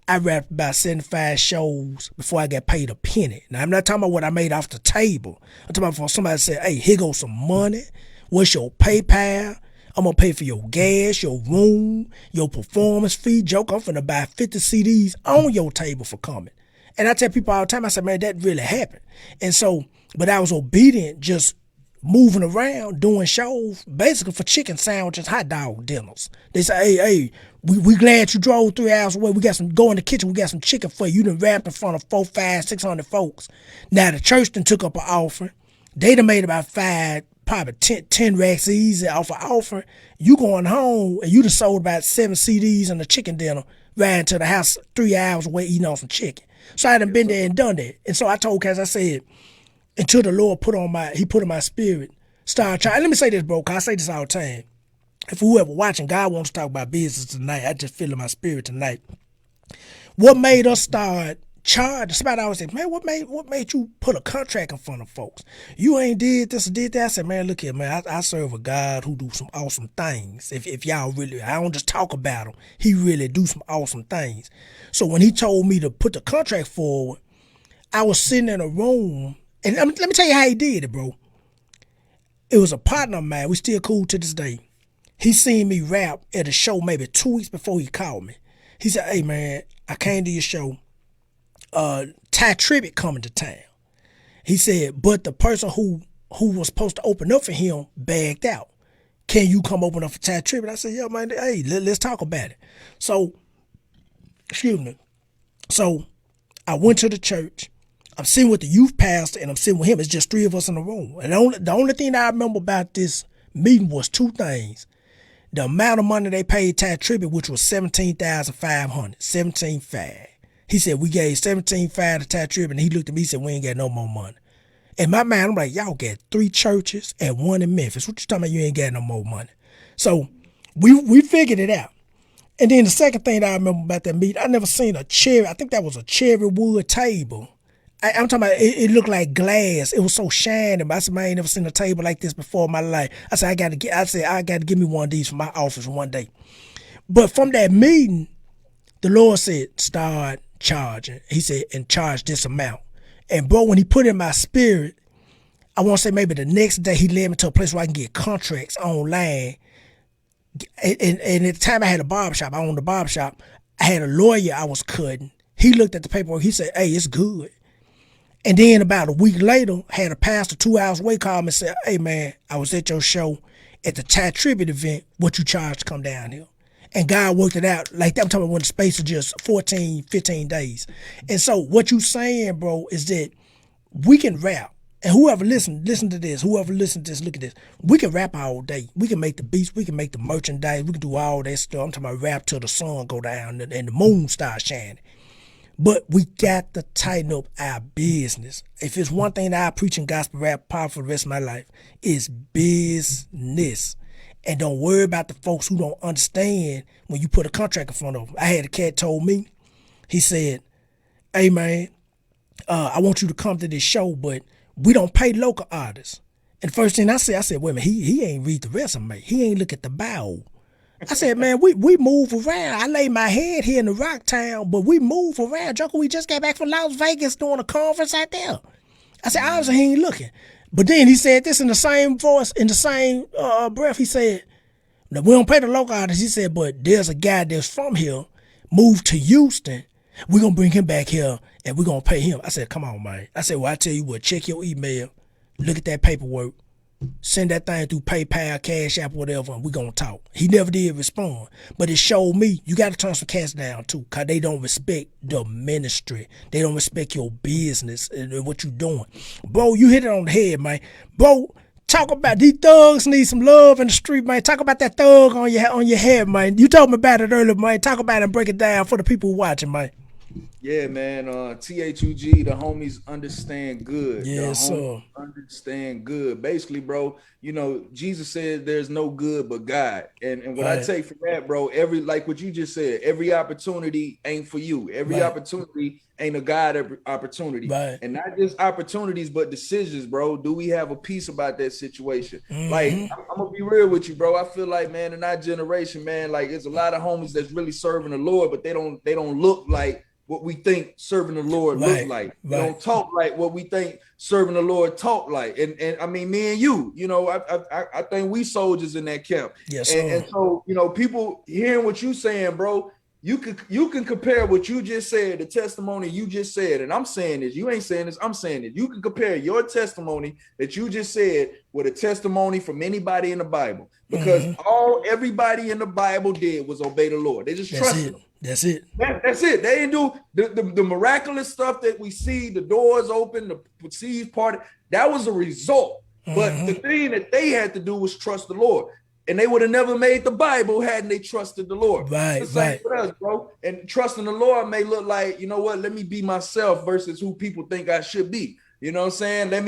I rapped about 75 shows before I got paid a penny. Now I'm not talking about what I made off the table. I'm talking about for somebody said, hey, here goes some money. What's your PayPal? I'm going to pay for your gas, your room, your performance fee. Joke, I'm finna buy 50 CDs on your table for coming. And I tell people all the time, I said, man, that really happened. And so, but I was obedient, just moving around, doing shows, basically for chicken sandwiches, hot dog dinners. They say, hey, we glad you drove 3 hours away. We got go in the kitchen, we got some chicken for you. You done rapped in front of 4, 5, 600 folks. Now the church done took up an offering. They done made about 5, probably 10 racks easy off an offering. You going home and you done sold about 7 CDs and a chicken dinner, riding to the house 3 hours away eating on some chicken. So I done been there and done that. And so I told Cass, I said, until the Lord put in my spirit, start trying. Let me say this, bro, because I say this all the time. If whoever watching, God wants to talk about business tonight. I just feel in my spirit tonight. What made us start charging? Somebody always say, man, what made you put a contract in front of folks? You ain't did this or did that. I said, man, look here, man, I serve a God who do some awesome things. If y'all really, I don't just talk about him. He really do some awesome things. So when he told me to put the contract forward, I was sitting in a room, and let me tell you how he did it, bro. It was a partner of mine. We still cool to this day. He seen me rap at a show maybe 2 weeks before he called me. He said, hey, man, I came to your show. Ty Tribbett coming to town. He said, but the person who was supposed to open up for him bagged out. Can you come open up for Ty Tribbett? I said, yeah, man, hey, let's talk about it. So, excuse me. So I went to the church. I'm sitting with the youth pastor and I'm sitting with him. It's just 3 of us in the room. And the only thing I remember about this meeting was 2 things. The amount of money they paid Ty Tribbett, which was $17,500, 17,500. He said, we gave $17,500 to Ty Tribbett, and he looked at me and said, we ain't got no more money. In my mind, I'm like, y'all got 3 churches and 1 in Memphis. What you talking about you ain't got no more money? So we figured it out. And then the second thing that I remember about that meeting, I never seen a cherry, I think that was a cherry wood table. I'm talking about, it looked like glass. It was so shiny. I said, man, I ain't never seen a table like this before in my life. I said, I got to give me one of these for my office one day. But from that meeting, the Lord said, start charging. He said, and charge this amount. And bro, when he put it in my spirit, I want to say maybe the next day he led me to a place where I can get contracts online. And at the time I had a barbershop, I owned a barbershop. I had a lawyer I was cutting. He looked at the paperwork. He said, hey, it's good. And then about a week later, had a pastor 2 hours away call me and said, hey, man, I was at your show at the Ty Tribbett event. What you charge to come down here? And God worked it out like that. I'm talking about when the space of just 14, 15 days. And so what you saying, bro, is that we can rap. And whoever listen to this, whoever listen to this, look at this. We can rap all day. We can make the beats. We can make the merchandise. We can do all that stuff. I'm talking about rap till the sun go down and the moon starts shining. But we got to tighten up our business. If it's one thing that I preach in gospel rap power for the rest of my life, it's business. And don't worry about the folks who don't understand when you put a contract in front of them. I had a cat told me, he said, hey man, I want you to come to this show, but we don't pay local artists. And the first thing I said, wait a minute, he ain't read the resume. He ain't look at the bio. I said, man, we move around. I lay my head here in the Rock Town, but we move around. Joker, we just got back from Las Vegas doing a conference out there. I said, obviously he ain't looking. But then he said this in the same voice, in the same breath. He said, we don't pay the local artists. He said, but there's a guy that's from here, moved to Houston. We're going to bring him back here and we're going to pay him. I said, come on, man. I said, well, I tell you what, check your email, look at that paperwork, send that thing through PayPal, Cash App, whatever, and we're going to talk. He never did respond. But it showed me you got to turn some cash down, too, because they don't respect the ministry. They don't respect your business and what you're doing. Bro, you hit it on the head, man. Bro, talk about these thugs need some love in the street, man. Talk about that thug on your head, man. You told me about it earlier, man. Talk about it and break it down for the people watching, man. Yeah, man. THUG, the homies understand good. Yes, sir. Understand good. Basically, bro, you know, Jesus said there's no good but God. And what I take from that, bro, like what you just said, every opportunity ain't for you. Every opportunity ain't a God opportunity. And not just opportunities, but decisions, bro. Do we have a peace about that situation? Like, I'm gonna be real with you, bro. I feel like, man, in our generation, man, like there's a lot of homies that's really serving the Lord, but they don't look like what we think serving the Lord look like. They don't talk like what we think serving the Lord talk like. And I mean, me and you know, I think we soldiers in that camp. Yes, and so, you know, people hearing what you saying, bro, you can compare what you just said, the testimony you just said, and I'm saying this, you ain't saying this, I'm saying it. You can compare your testimony that you just said with a testimony from anybody in the Bible, because everybody in the Bible did was obey the Lord. They just trusted him. That's it. That's it. They didn't do the miraculous stuff that we see, the doors open, the seas parted. That was a result. But the thing that they had to do was trust the Lord. And they would have never made the Bible hadn't they trusted the Lord. The same for us, bro. And trusting the Lord may look like, you know what, let me be myself versus who people think I should be. You know what I'm saying? Let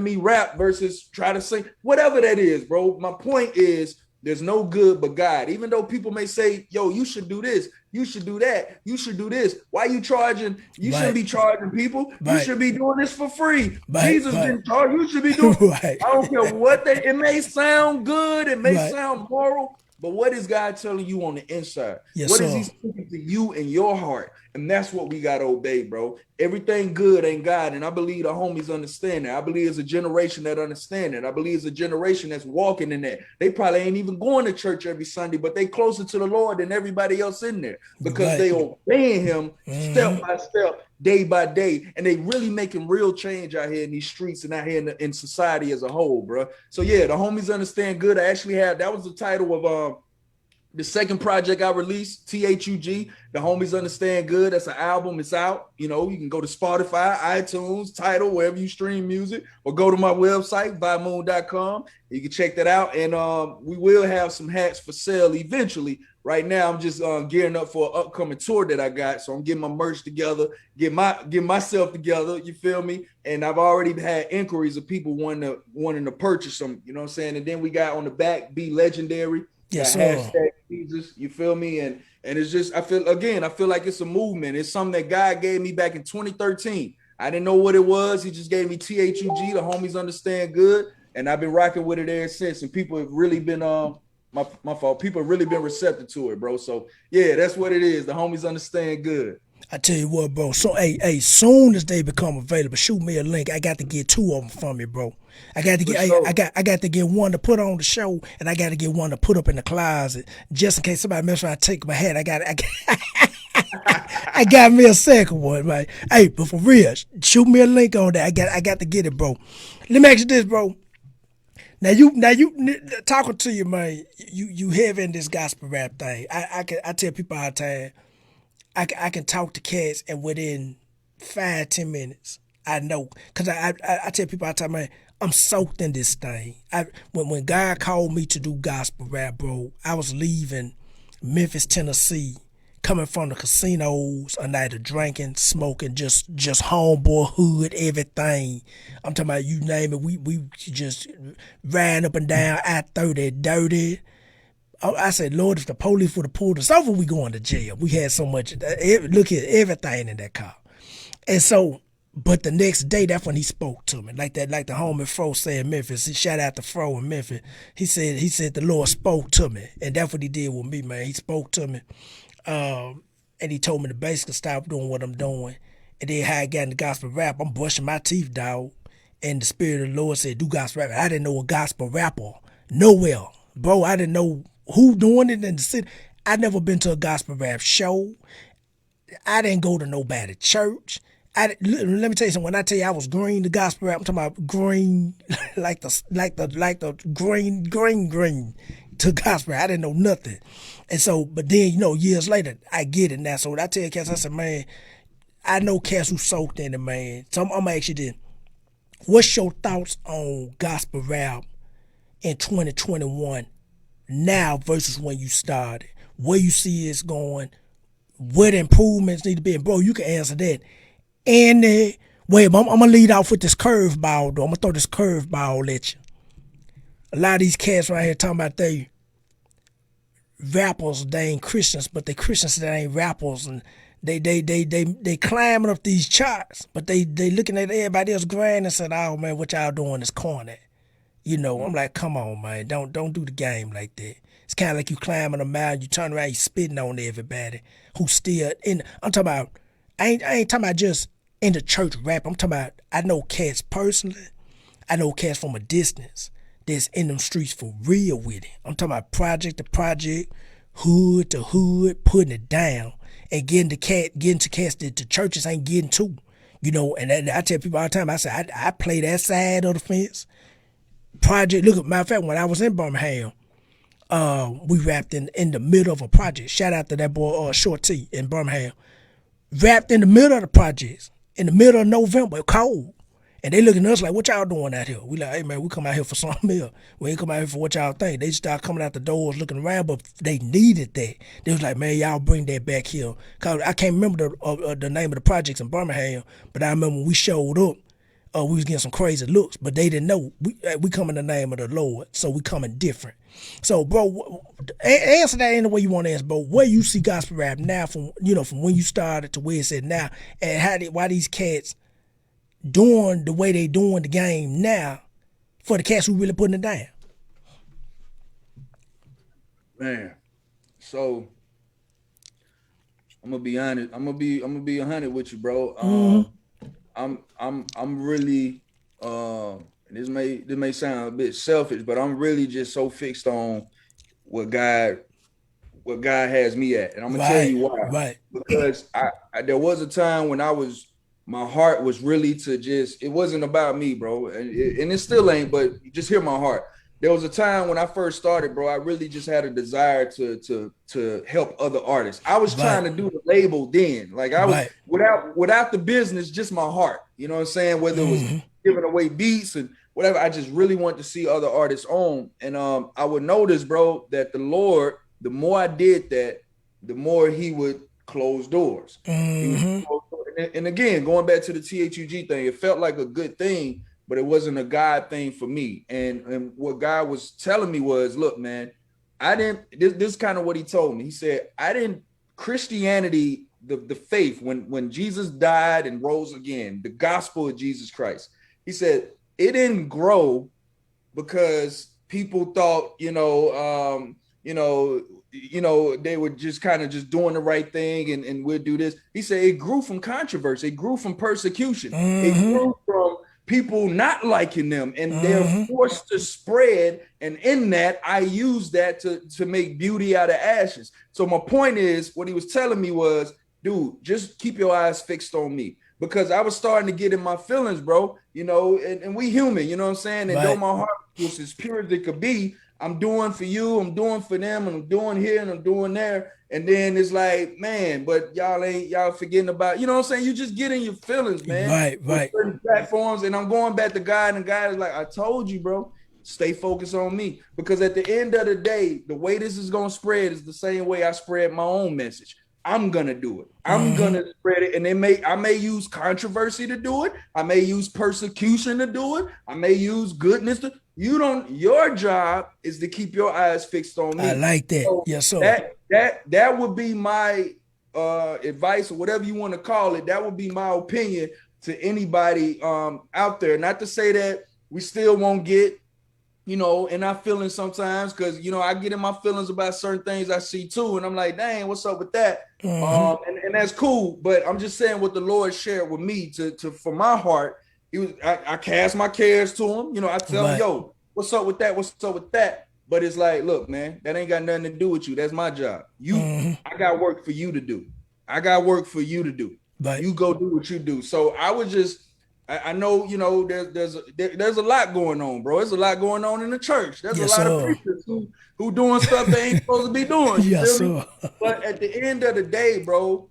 me rap versus try to sing. Whatever that is, bro. My point is, there's no good but God. Even though people may say, yo, you should do this, you should do that, you should do this. Why are you charging? You shouldn't be charging people. You should be doing this for free. Jesus didn't charge. You should be doing I don't care what it may sound good, it may sound moral, but what is God telling you on the inside? What is he speaking to you in your heart? And that's what we got to obey, bro. Everything good ain't God. And I believe the homies understand that. I believe it's a generation that understand it. I believe it's a generation that's walking in that. They probably ain't even going to church every Sunday, but they closer to the Lord than everybody else in there because they obeying him step by step, day by day. And they really making real change out here in these streets and out here in society as a whole, bro. So yeah, the homies understand good. I actually that was the title of The second project I released, THUG, The Homies Understand Good. That's an album. It's out. You know, you can go to Spotify, iTunes, Tidal, wherever you stream music, or go to my website, bymoon.com. You can check that out. And we will have some hats for sale eventually. Right now, I'm just gearing up for an upcoming tour that I got. So I'm getting my merch together, get myself together. You feel me? And I've already had inquiries of people wanting to purchase them. You know what I'm saying? And then we got on the back, Be Legendary. Yes, Hashtag Jesus, you feel me? And it's just, I feel like it's a movement. It's something that God gave me back in 2013. I didn't know what it was. He just gave me THUG, The Homies Understand Good, and I've been rocking with it ever since. And people have really been my fault. People have really been receptive to it, bro. So yeah, that's what it is. The Homies Understand Good. I tell you what, bro. So, hey, soon as they become available, shoot me a link. I got to get 2 of them from you, bro. I got to get, I got to get one to put on the show, and I got to get one to put up in the closet, just in case somebody mess around, take my hat. I got me a second one, man. Hey, but for real, shoot me a link on that. I got to get it, bro. Let me ask you this, bro. Now you talking to you, man. You heavy in this gospel rap thing. I tell people all the time. I can talk to cats, and within 5-10 minutes, I know. Because I tell people all the time, man, I'm soaked in this thing. When God called me to do gospel rap, bro, I was leaving Memphis, Tennessee, coming from the casinos, a night of drinking, smoking, just homeboy hood, everything. I'm talking about, you name it, we just riding up and down I-30, dirty. I said, Lord, if the police would have pulled us over, we going to jail. We had so much, look at everything in that car. And so, but the next day, that's when he spoke to me. Like the homie Fro said in Memphis. He shout out to Fro in Memphis. He said the Lord spoke to me. And that's what he did with me, man. He spoke to me. And he told me to basically stop doing what I'm doing. And then how I got into gospel rap, I'm brushing my teeth, dog. And the Spirit of the Lord said, do gospel rap. I didn't know a gospel rapper nowhere. Bro, I didn't know who doing it in the city. I never been to a gospel rap show. I didn't go to nobody church. Let me tell you something. When I tell you I was green to gospel rap, I'm talking about green, like the green to gospel rap. I didn't know nothing. And so, but then, years later, I get it now. So when I tell cats, I said, man, I know cats who soaked in it, man. So I'm gonna ask you this. What's your thoughts on gospel rap in 2021 now versus when you started? Where you see it's going? Where the improvements need to be? And bro, you can answer that. And wait, I'm gonna lead off with this curveball, though. I'm gonna throw this curveball at you. A lot of these cats right here talking about they rappers, they ain't Christians, but they Christians that ain't rappers, and they climbing up these charts, but they looking at everybody else grind and said, oh man, what y'all doing is corny. I'm like, come on, man, don't do the game like that. It's kind of like you climbing a mountain, you turn around, you spitting on everybody who's still in. I'm talking about, I ain't talking about just in the church rap. I'm talking about, I know cats personally, I know cats from a distance that's in them streets for real with it. I'm talking about project to project, hood to hood, putting it down and getting to cats that the churches ain't getting to. And I tell people all the time, I say, I play that side of the fence. Project, look, matter of fact, when I was in Birmingham, we rapped in the middle of a project. Shout out to that boy, Short T in Birmingham. Rapped in the middle of the projects, in the middle of November, cold. And they looking at us like, what y'all doing out here? We like, hey man, we come out here for something else. We ain't come out here for what y'all think. They just start coming out the doors looking around, but they needed that. They was like, man, y'all bring that back here. Cause I can't remember the name of the projects in Birmingham, but I remember when we showed up, we was getting some crazy looks, but they didn't know. We come in the name of the Lord, so we coming different. So, bro, answer that any way you want to answer, bro. Where you see gospel rap now from when you started to where it's at now, and why these cats doing the way they doing the game now for the cats who really putting it down? Man, so I'm gonna be honest. I'm gonna be 100 with you, bro. I'm really this may sound a bit selfish, but I'm really just so fixed on what God has me at, and I'm gonna tell you why. Right. Because I there was a time when my heart was really to it wasn't about me, bro, and it still ain't. But just hear my heart. there was a time when I first started, bro. I really just had a desire to help other artists. I was trying to do the label then. Like I was without the business, just my heart. You know what I'm saying? Whether it was giving away beats and whatever, I just really wanted to see other artists on. And I would notice, bro, that the Lord, the more I did that, the more he would close doors. And again, going back to the THUG thing, it felt like a good thing, but it wasn't a God thing for me. And what God was telling me was, look, man, this is kind of what he told me. He said, Christianity, the faith, when Jesus died and rose again, the gospel of Jesus Christ, he said, it didn't grow because people thought, they were just kind of just doing the right thing and we'll do this. He said it grew from controversy. It grew from persecution. It grew from people not liking them and they're forced to spread. And in that, I use that to make beauty out of ashes. So my point is, what he was telling me was, dude, just keep your eyes fixed on me. Because I was starting to get in my feelings, bro, and we human, you know what I'm saying? And though my heart was as pure as it could be, I'm doing for you, I'm doing for them, and I'm doing here and I'm doing there. And then it's like, man, but y'all forgetting about, you know what I'm saying? You just get in your feelings, man. Right. Certain platforms, and I'm going back to God, and God is like, I told you, bro, stay focused on me. Because at the end of the day, the way this is going to spread is the same way I spread my own message. I'm gonna do it. I'm gonna spread it, and I may use controversy to do it. I may use persecution to do it. I may use goodness to. Your job is to keep your eyes fixed on me. I like that. So yes, sir. That would be my advice, or whatever you want to call it. That would be my opinion to anybody out there. Not to say that we still won't get, in our feelings sometimes, because I get in my feelings about certain things I see too, and I'm like, dang, what's up with that? And that's cool, but I'm just saying what the Lord shared with me to for my heart. I cast my cares to him. I tell him, yo, what's up with that? What's up with that? But it's like, look, man, that ain't got nothing to do with you. That's my job. I got work for you to do. But you go do what you do. So I would just. I know, there's a lot going on, bro. There's a lot going on in the church. There's a lot of preachers who doing stuff they ain't supposed to be doing. You feel me? But at the end of the day, bro,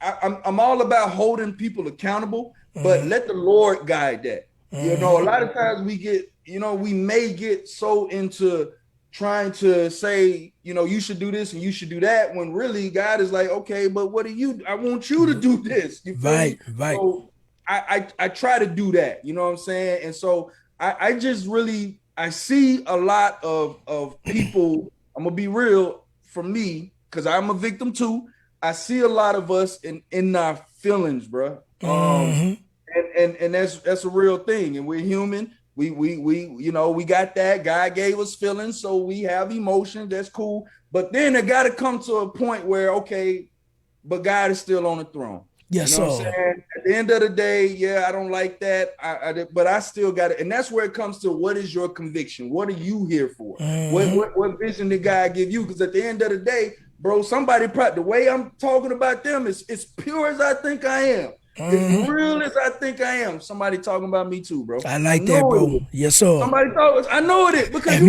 I'm all about holding people accountable, but let the Lord guide that. A lot of times we may get so into trying to say, you should do this and you should do that, when really God is like, okay, but I want you to do this. You feel me? Right. So, I try to do that, you know what I'm saying? And so I just really, I see a lot of people, I'm gonna be real for me, because I'm a victim too. I see a lot of us in our feelings, bro. And that's a real thing. And we're human. We got that. God gave us feelings, so we have emotions. That's cool. But then it got to come to a point where, okay, but God is still on the throne. Yes, you know what I'm saying? At the end of the day, I don't like that. But I still got it. And that's where it comes to, what is your conviction? What are you here for? What vision did God give you? Because at the end of the day, bro, the way I'm talking about them is as pure as I think I am. As real as I think I am. Somebody talking about me too, bro. I like that, bro. Yes, sir. Somebody talking. I know it is, because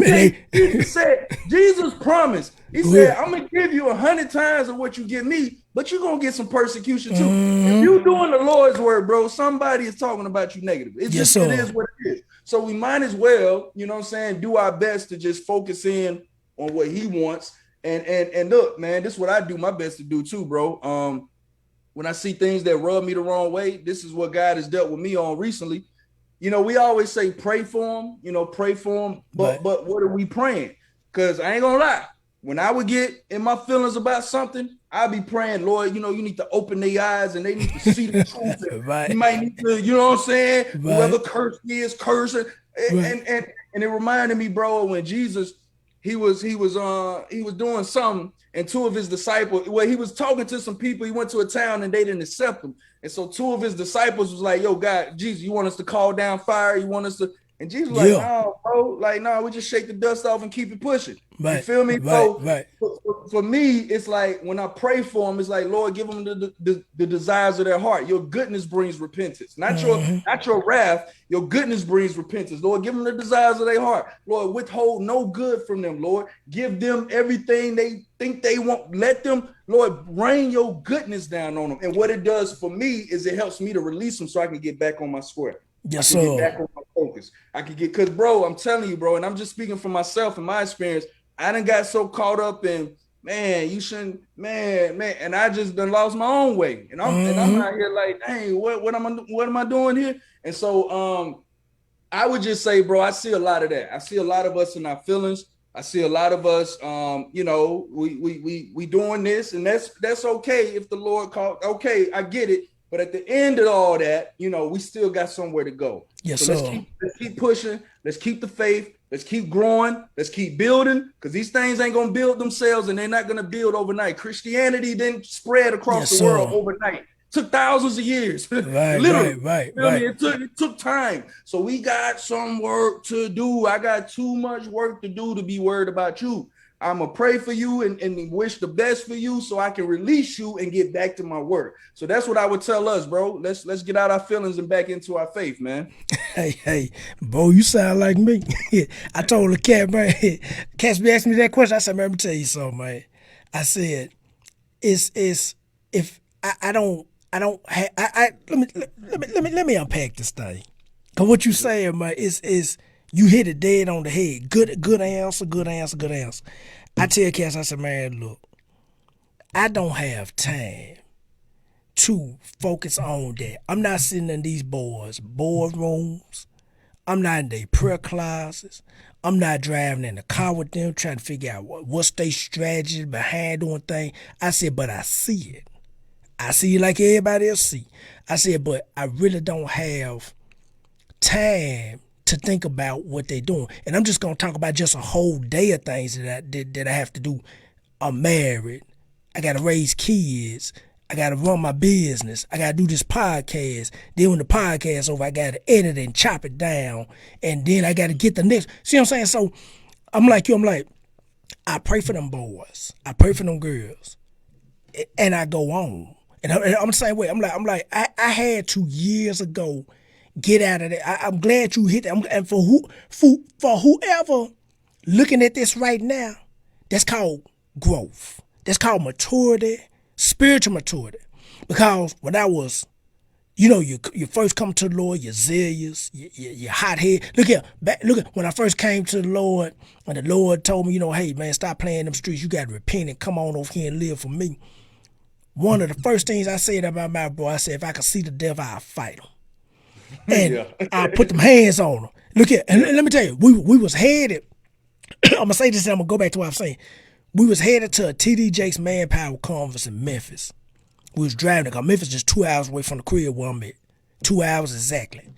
Jesus promised. He said, I'm going to give you 100 times of what you give me, but you're going to get some persecution too. If you're doing the Lord's word, bro, somebody is talking about you negative. It is what it is. So we might as well, do our best to just focus in on what he wants. And look, man, this is what I do my best to do too, bro. When I see things that rub me the wrong way, this is what God has dealt with me on recently. We always say pray for them, but what are we praying? Because I ain't gonna lie, when I would get in my feelings about something, I'd be praying, Lord, you need to open their eyes and they need to see the truth. You might need to, you know what I'm saying? Whoever cursed me is cursing. And it reminded me, bro, when Jesus, he was doing something, and two of his disciples, he was talking to some people. He went to a town and they didn't accept him. And so two of his disciples was like, yo, God, Jesus, you want us to call down fire? You want us to? And Jesus was like, no, bro, like, no, we just shake the dust off and keep it pushing. You feel me? So for me, it's like when I pray for them, it's like, Lord, give them the desires of their heart. Your goodness brings repentance, not your wrath. Your goodness brings repentance. Lord, give them the desires of their heart. Lord, withhold no good from them. Lord, give them everything they think they want. Let them, Lord, rain your goodness down on them. And what it does for me is it helps me to release them so I can get back on my square. Yes, I can get back on my focus. I can get, because, bro, I'm telling you, bro, and I'm just speaking for myself and my experience. I done got so caught up in, man, you shouldn't, man, and I just done lost my own way. And I'm out here like, dang, what am I doing here? And so I would just say, bro, I see a lot of that. I see a lot of us in our feelings. I see a lot of us, you know, we doing this, and that's okay if the Lord called. Okay, I get it. But at the end of all that, you know, we still got somewhere to go. Yes, so let's keep pushing. Let's keep the faith. Let's keep growing. Let's keep building, because these things ain't going to build themselves, and they're not going to build overnight. Christianity didn't spread across the world overnight. It took thousands of years. Literally. Right. It took time. So we got some work to do. I got too much work to do to be worried about you. I'm going to pray for you and wish the best for you so I can release you and get back to my work. So that's what I would tell us, bro. Let's get out our feelings and back into our faith, man. Hey, bro, you sound like me. I told the cat, man, Cat's be asking me that question. I said, man, let me tell you something, man. I said, let me unpack this thing. Cause what you saying, man, is you hit it dead on the head. Good answer. I tell Cass, I said, man, look, I don't have time to focus on that. I'm not sitting in these boardrooms. I'm not in their prayer closets. I'm not driving in the car with them trying to figure out what's their strategy behind doing things. I said, but I see it. I see it like everybody else see. I said, but I really don't have time to think about what they're doing. And I'm just going to talk about just a whole day of things that I have to do. I'm married. I got to raise kids. I got to run my business. I got to do this podcast. Then when the podcast over, I got to edit and chop it down. And then I got to get the next. See what I'm saying? So I'm like you. I'm like, I pray for them boys. I pray for them girls. And I go on. And I'm the same way. I'm like, I had to years ago get out of that. I'm glad you hit that. And for whoever looking at this right now, that's called growth. That's called maturity, spiritual maturity. Because when I was, you know, you first come to the Lord, you're zealous, you're hot-headed. Look at when I first came to the Lord, and the Lord told me, you know, hey, man, stop playing them streets. You got to repent and come on over here and live for me. One of the first things I said about my bro, I said, if I could see the devil, I'll fight him. And I put them hands on them. Look here, and let me tell you, we was headed. I'm gonna say this, and I'm gonna go back to what I'm saying. We was headed to a TD Jakes Manpower Conference in Memphis. We was driving because Memphis is just 2 hours away from the crib where I'm at. 2 hours exactly.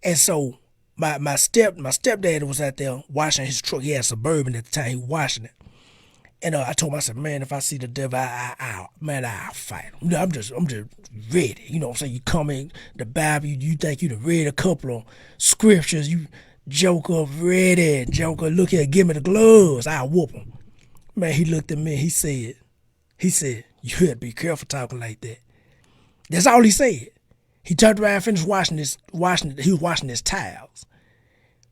And so my stepdad was out there washing his truck. He had Suburban at the time. He was washing it. And I told him, I said, man, if I see the devil, I'll fight him. I'm just ready. You know what I'm saying? You come in the Bible, you think you done read a couple of scriptures, you Joker ready. Joker, look here, give me the gloves, I'll whoop him. Man, he looked at me, he said, you better be careful talking like that. That's all he said. He turned around and finished he was washing his towels.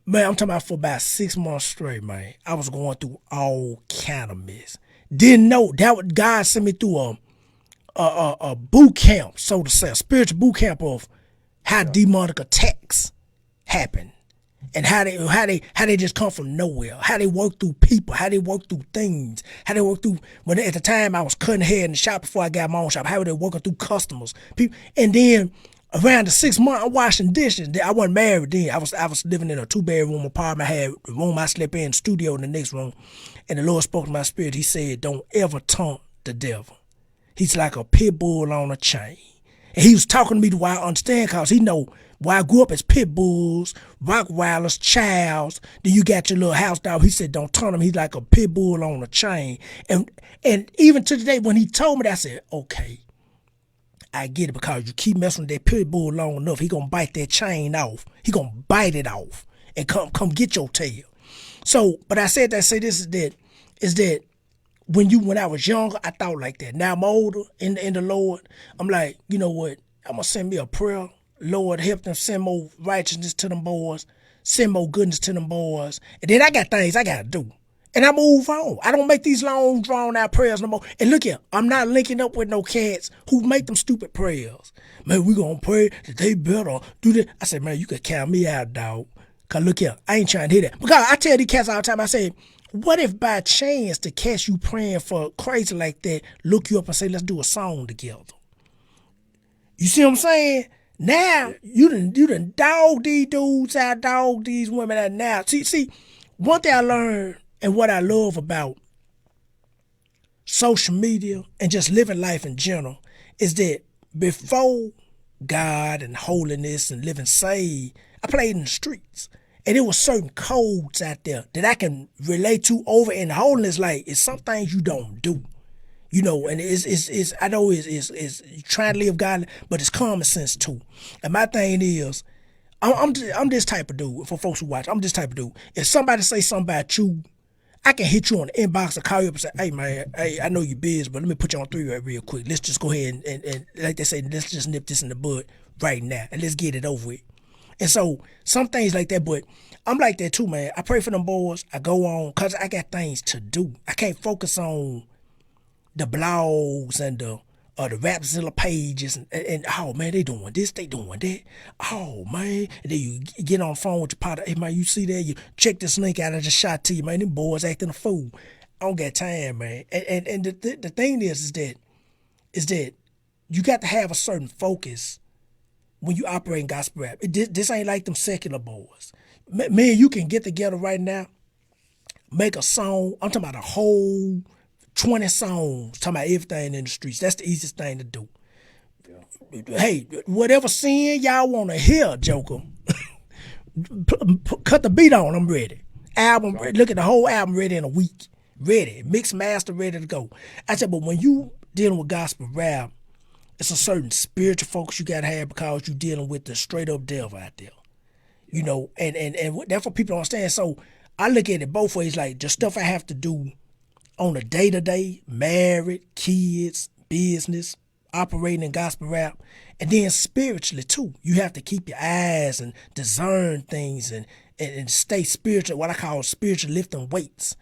Man, I'm talking about for about 6 months straight, man. I was going through all kind of mess. Didn't know that God sent me through a boot camp, so to say, a spiritual boot camp of how demonic attacks happen, and how they just come from nowhere, how they work through people, how they work through things, how they work through. When at the time I was cutting hair in the shop before I got my own shop, how they working through customers, people, and then. Around the 6 months, I'm washing dishes. I wasn't married then. I was living in a 2-bedroom apartment. I had the room I slept in, studio in the next room. And the Lord spoke to my spirit. He said, don't ever taunt the devil. He's like a pit bull on a chain. And he was talking to me to why I understand, because he know why I grew up as pit bulls, Rottweilers, Childs. Then you got your little house dog. He said, don't taunt him. He's like a pit bull on a chain. And even to today, when he told me that, I said, okay. I get it, because you keep messing with that pit bull long enough, he gonna bite that chain off. He gonna bite it off. and come get your tail. So, but I said that, say this is that when I was younger, I thought like that. Now I'm older in the Lord. I'm like, you know what? I'm gonna send me a prayer. Lord, help them send more righteousness to them boys, send more goodness to them boys. And then I got things I gotta do. And I move on. I don't make these long, drawn out prayers no more. And look here, I'm not linking up with no cats who make them stupid prayers. Man, we gonna pray that they better do this. I said, man, you can count me out, dog. Cause look here, I ain't trying to hear that. Because I tell these cats all the time, I say, what if by chance the cats you praying for crazy like that look you up and say, let's do a song together? You see what I'm saying? Now, you done dog these dudes out, dog these women out now. See, one thing I learned and what I love about social media and just living life in general is that before God and holiness and living saved, I played in the streets. And there were certain codes out there that I can relate to over in holiness. Like, it's some things you don't do. You know, and it's I know it's trying to live godly, but it's common sense too. And my thing is, I'm this type of dude. For folks who watch, I'm this type of dude. If somebody say something about you, I can hit you on the inbox or call you up and say, hey man, hey, I know you're busy, but let me put you on 3-way real quick. Let's just go ahead and like they say, let's just nip this in the bud right now and let's get it over with. And so some things like that, but I'm like that too, man. I pray for them boys. I go on because I got things to do. I can't focus on the blogs and the Rapzilla pages and oh man, they doing this, they doing that. Oh man, and then you get on the phone with your partner. Hey man, you see that? You check this link out I just shot to you, man. Them boys acting a fool. I don't got time, man. And the thing is that you got to have a certain focus when you operate in gospel rap. This ain't like them secular boys. Man, you can get together right now, make a song. I'm talking about a whole 20 songs, talking about everything in the streets. That's the easiest thing to do. Yeah. Hey, whatever sin y'all want to hear, Joker, cut the beat on, I'm ready. Album, right. Look at the whole album ready in a week. Ready, mix, master, ready to go. I said, but when you dealing with gospel rap, it's a certain spiritual focus you got to have because you're dealing with the straight up devil out there. You know, and that's what people don't understand. So I look at it both ways, like the stuff I have to do on a day-to-day, married, kids, business, operating in gospel rap, and then spiritually too. You have to keep your eyes and discern things and stay spiritual, what I call spiritual lifting weights,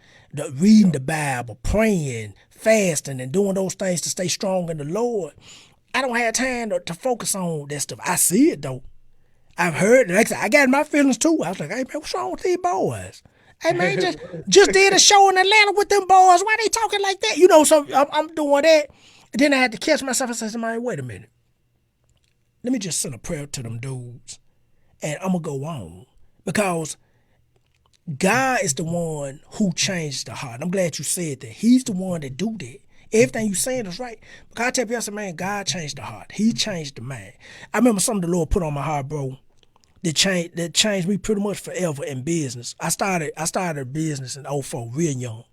reading the Bible, praying, fasting, and doing those things to stay strong in the Lord. I don't have time to focus on that stuff. I see it though. I've heard it. Like I got my feelings too. I was like, hey man, what's wrong with these boys? Hey man, just did a show in Atlanta with them boys. Why they talking like that? You know, so I'm doing that. And then I had to catch myself and say, man, wait a minute. Let me just send a prayer to them dudes. And I'm going to go on. Because God is the one who changed the heart. I'm glad you said that. He's the one that do that. Everything you saying is right. Because I tell people, I said, man, God changed the heart. He changed the mind. I remember something the Lord put on my heart, bro. That changed me pretty much forever in business. I started a business in 2004, real young.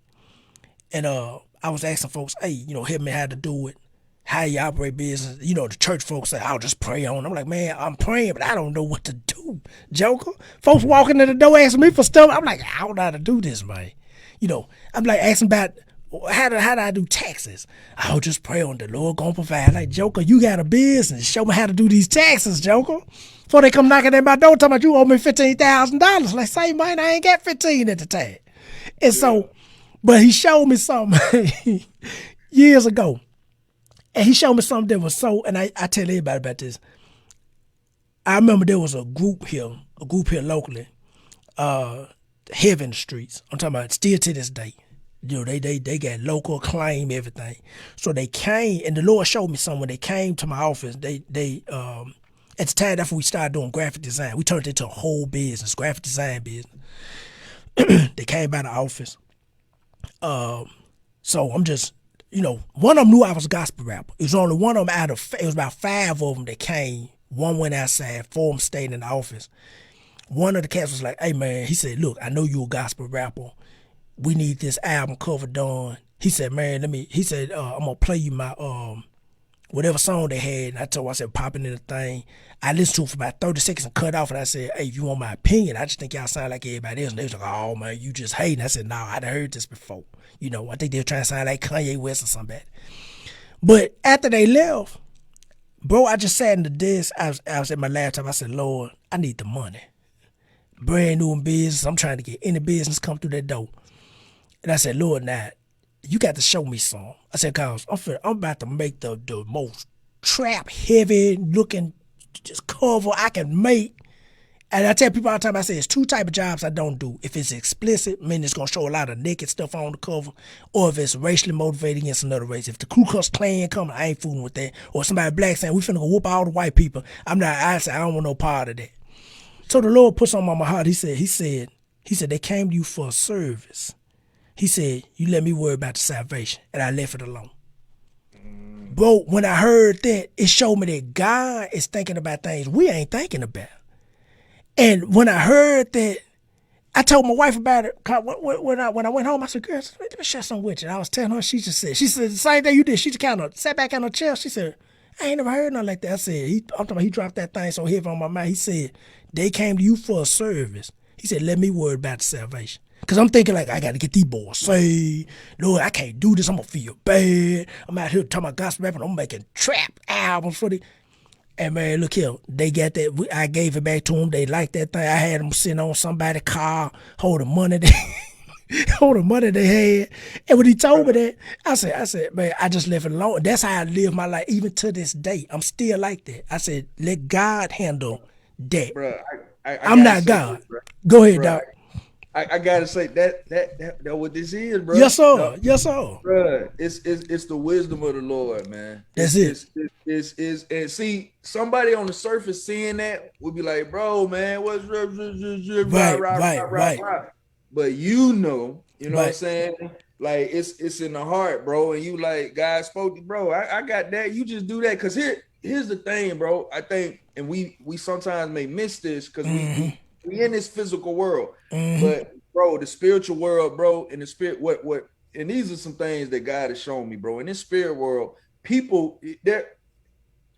And I was asking folks, hey, you know, help me how to do it, how you operate business. You know, the church folks say, I'll just pray on. I'm like, man, I'm praying, but I don't know what to do, Joker. Folks walking in the door asking me for stuff. I'm like, I don't know how to do this, man. You know, I'm like asking about how do I do taxes? I'll just pray on the Lord gonna provide. Like, Joker, you got a business. Show me how to do these taxes, Joker. Before they come knocking at my door talking about you owe me $15,000. Like, say, man, I ain't got 15 at the time. And so, but he showed me something years ago. And he showed me something that was so, and I tell everybody about this. I remember there was a group here locally, Heaven Streets. I'm talking about still to this day. You know, they got local acclaim, everything. So they came, and the Lord showed me something when they came to my office. They at the time, that's when we started doing graphic design. We turned it into a whole business, graphic design business. They came by the office. So I'm just, you know, one of them knew I was a gospel rapper. It was only one of them it was about 5 of them that came. One went outside, 4 of them stayed in the office. One of the cats was like, hey man, he said, look, I know you a gospel rapper. We need this album cover done. He said, man, I'm gonna play you my whatever song they had. And I said, popping in the thing. I listened to it for about 30 seconds and cut off. And I said, hey, if you want my opinion, I just think y'all sound like everybody else. And they was like, oh, man, you just hating. I said, no, I'd heard this before. You know, I think they were trying to sound like Kanye West or somebody. But after they left, bro, I just sat in the desk. I was at my laptop. I said, Lord, I need the money. Brand new in business. I'm trying to get any business come through that door. And I said, Lord, now, you got to show me some. I said, cause I'm about to make the most trap heavy looking just cover I can make. And I tell people all the time, I say, it's two type of jobs I don't do. If it's explicit, meaning it's going to show a lot of naked stuff on the cover, or if it's racially motivated against another race. If the Ku Klux Klan coming, I ain't fooling with that. Or somebody black saying, we finna go whoop all the white people. I said, I don't want no part of that. So the Lord put something on my heart. He said, they came to you for a service. He said, you let me worry about the salvation. And I left it alone. Bro, when I heard that, it showed me that God is thinking about things we ain't thinking about. And when I heard that, I told my wife about it. When I went home, I said, girl, let me share something with you. And I was telling her, she said the same thing you did. She just kind of sat back on her chair. She said, I ain't never heard nothing like that. I said, I'm talking about he dropped that thing so heavy on my mind. He said, they came to you for a service. He said, let me worry about the salvation. Because I'm thinking like, I got to get these boys saved. Lord, I can't do this. I'm going to feel bad. I'm out here talking about gospel rap and I'm making trap albums for the... And man, look here, they got that. I gave it back to them. They liked that thing. I had them sitting on somebody's car, holding money they had. And when he told me that, I said, man, I just left it alone. That's how I live my life, even to this day. I'm still like that. I said, let God handle that. Bro, I'm not God. This, go ahead, Doc. I gotta say that what this is, bro. Yes, sir. No, yes, sir. Bro, it's the wisdom of the Lord, man. That's it. And see, somebody on the surface seeing that would be like, bro, man, what's right. But you know what I'm saying? Like it's in the heart, bro. And you like, God spoke to bro. I got that. You just do that. Cause here's the thing, bro. I think, and we sometimes may miss this because we in this physical world, but bro, the spiritual world, bro, and the spirit, what, and these are some things that God has shown me, bro. In this spirit world, people, man,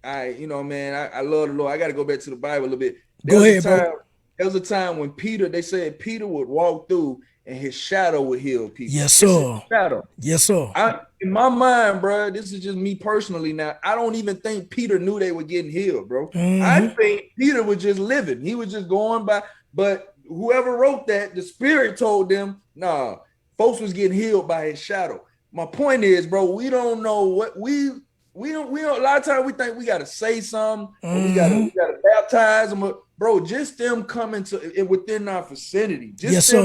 I love the Lord. I got to go back to the Bible a little bit. Go ahead, bro. There was a time when they said Peter would walk through and his shadow would heal people. Yes, sir. Shadow. Yes, sir. In my mind, bro, this is just me personally now. I don't even think Peter knew they were getting healed, bro. I think Peter was just living. He was just going by. But whoever wrote that, the Spirit told them, nah, folks was getting healed by his shadow. My point is, bro, we don't know what we don't. A lot of times we think we got to say something, or we got to baptize them. Bro, just them coming to it within our vicinity. Just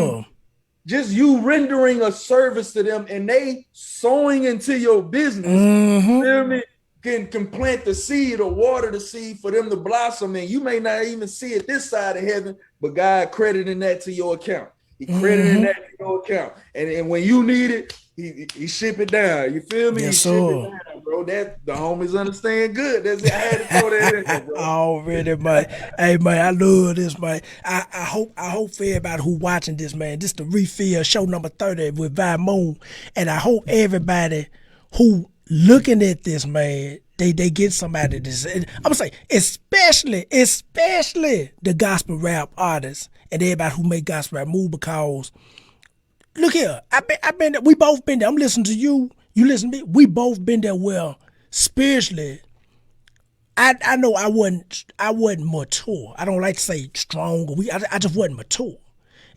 just you rendering a service to them and they sowing into your business. You feel me? Can plant the seed or water the seed for them to blossom, and you may not even see it this side of heaven, but God crediting that to your account. He crediting that to your account, and when you need it, he ship it down. You feel me? Yes, he ship it down, bro. That the homies understand good. That's it. I had to throw that in there, bro. Already, man. Hey, man, I love this, man. I hope for everybody who watching this, man. This the Refill show number 30 with VENMO, and I hope everybody who looking at this, man, they get somebody to, I'm gonna say, especially the gospel rap artists and everybody who make gospel rap move, because look here, we both been there. I'm listening to you, you listen to me. We both been there. Well, spiritually, I know I wasn't mature. I don't like to say strong. I just wasn't mature.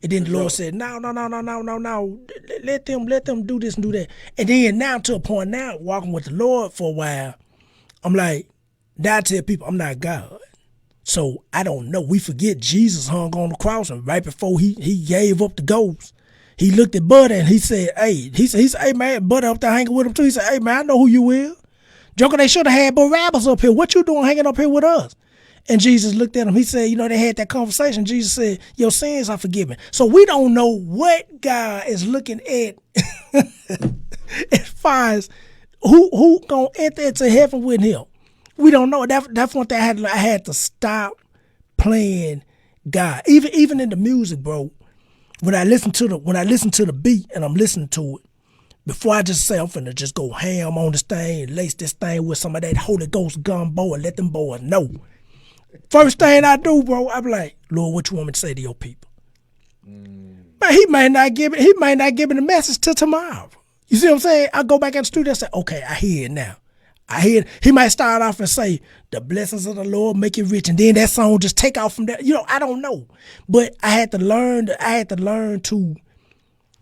And then the Lord said, no. Let them do this and do that. And then now to a point now, walking with the Lord for a while, I'm like, now I tell people I'm not God. So I don't know. We forget Jesus hung on the cross, and right before he gave up the ghost, he looked at Buddy and he said, hey, man, Buddy up there hanging with him too. He said, hey, man, I know who you is. Joker, they should have had Barabbas up here. What you doing hanging up here with us? And Jesus looked at him. He said, they had that conversation. Jesus said, your sins are forgiven. So we don't know what God is looking at as far as who gonna enter into heaven with him. We don't know. That's one thing I had to stop playing God. Even in the music, bro. When I listen to the beat and I'm listening to it, before I just say I'm finna just go ham on this thing and lace this thing with some of that Holy Ghost gumbo and let them boys know. First thing I do, bro, I be like, Lord, what you want me to say to your people? But he may not give it the message till tomorrow. You see what I'm saying? I go back in the studio and say, okay, I hear it now. I hear it. He might start off and say, the blessings of the Lord make you rich, and then that song just take off from there. I don't know. But I had to learn to,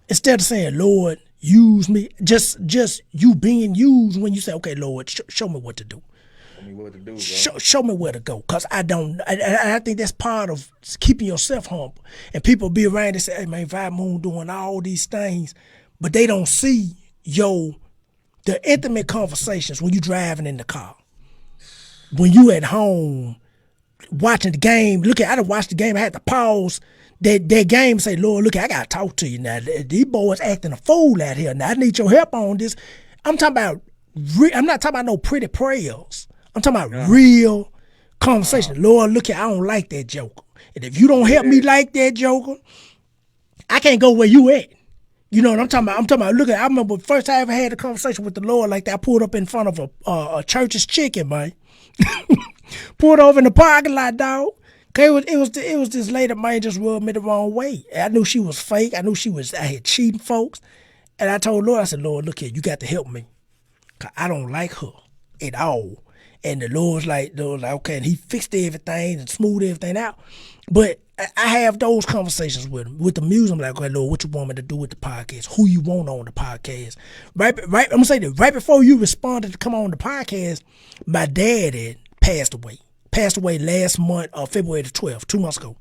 instead of saying, Lord, use me, just you being used when you say, okay, Lord, show me what to do. Show me where to go, because I think that's part of keeping yourself humble. And people be around and say, hey man, Vibe Moon doing all these things, but they don't see the intimate conversations when you driving in the car, when you at home watching the game. I done watched the game. I had to pause that game and say, Lord, look, I gotta talk to you now. These boys acting a fool out here. Now I need your help on this. I'm talking about. I'm not talking about no pretty prayers. I'm talking about real conversation. Lord, look here, I don't like that joker. And if you don't help me like that joker, I can't go where you at. You know what I'm talking about? I'm talking about, look at, I remember the first time I ever had a conversation with the Lord like that. I pulled up in front of a church's chicken, man. Pulled over in the parking lot, dog. It was this lady, man, just rubbed me the wrong way. I knew she was fake. I knew she was out here cheating folks. And I told Lord, I said, Lord, look here, you got to help me. Cause I don't like her at all. And the Lord's like, okay, and he fixed everything and smoothed everything out. But I have those conversations with him. With the music, I'm like, okay, Lord, what you want me to do with the podcast? Who you want on the podcast? Right. I'm gonna say that right before you responded to come on the podcast, my dad had passed away. Passed away last month, February the 12th, 2 months ago.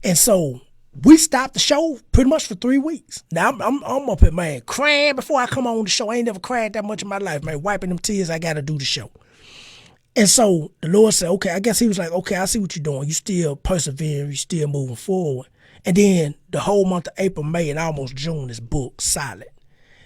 And so we stopped the show pretty much for 3 weeks. Now I'm up here, man, crying before I come on the show. I ain't never cried that much in my life, man. Wiping them tears, I gotta do the show. And so the Lord said, okay, I guess he was like, okay, I see what you're doing. You still persevering, you still moving forward. And then the whole month of April, May, and almost June is booked solid.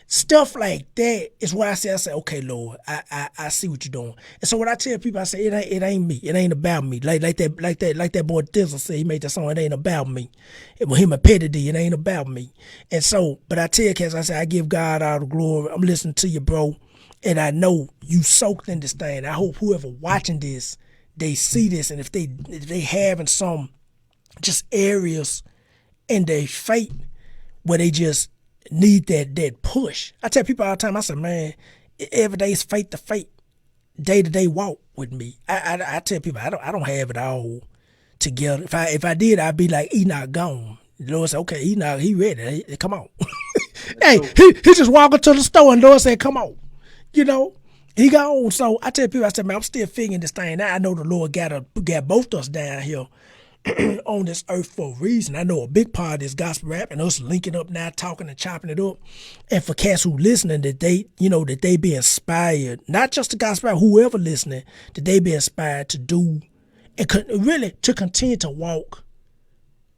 Stuff like that is what I say, okay, Lord, I see what you're doing. And so when I tell people, I say, it ain't me. It ain't about me. Like that boy Dizzle said, he made that song, it ain't about me. With him and Petty D, it ain't about me. And so, but I tell cats, I say, I give God all the glory. I'm listening to you, bro. And I know you soaked in this thing. I hope whoever watching this, they see this. And if they having some just areas in their faith where they just need that push. I tell people all the time, I say, man, every day is faith to faith, day to day walk with me. I tell people I don't have it all together. If I did, I'd be like Enoch gone. The Lord said, okay, Enoch, he ready. Hey, come on. Hey, he just walking to the store and the Lord said, come on. You know, he gone. So I tell people, I said, man, I'm still figuring this thing out. I know the Lord got both us down here on this earth for a reason. I know a big part of this gospel rap and us linking up now, talking and chopping it up. And for cats who listening, that they be inspired, not just the gospel rap, whoever listening, that they be inspired to do and really to continue to walk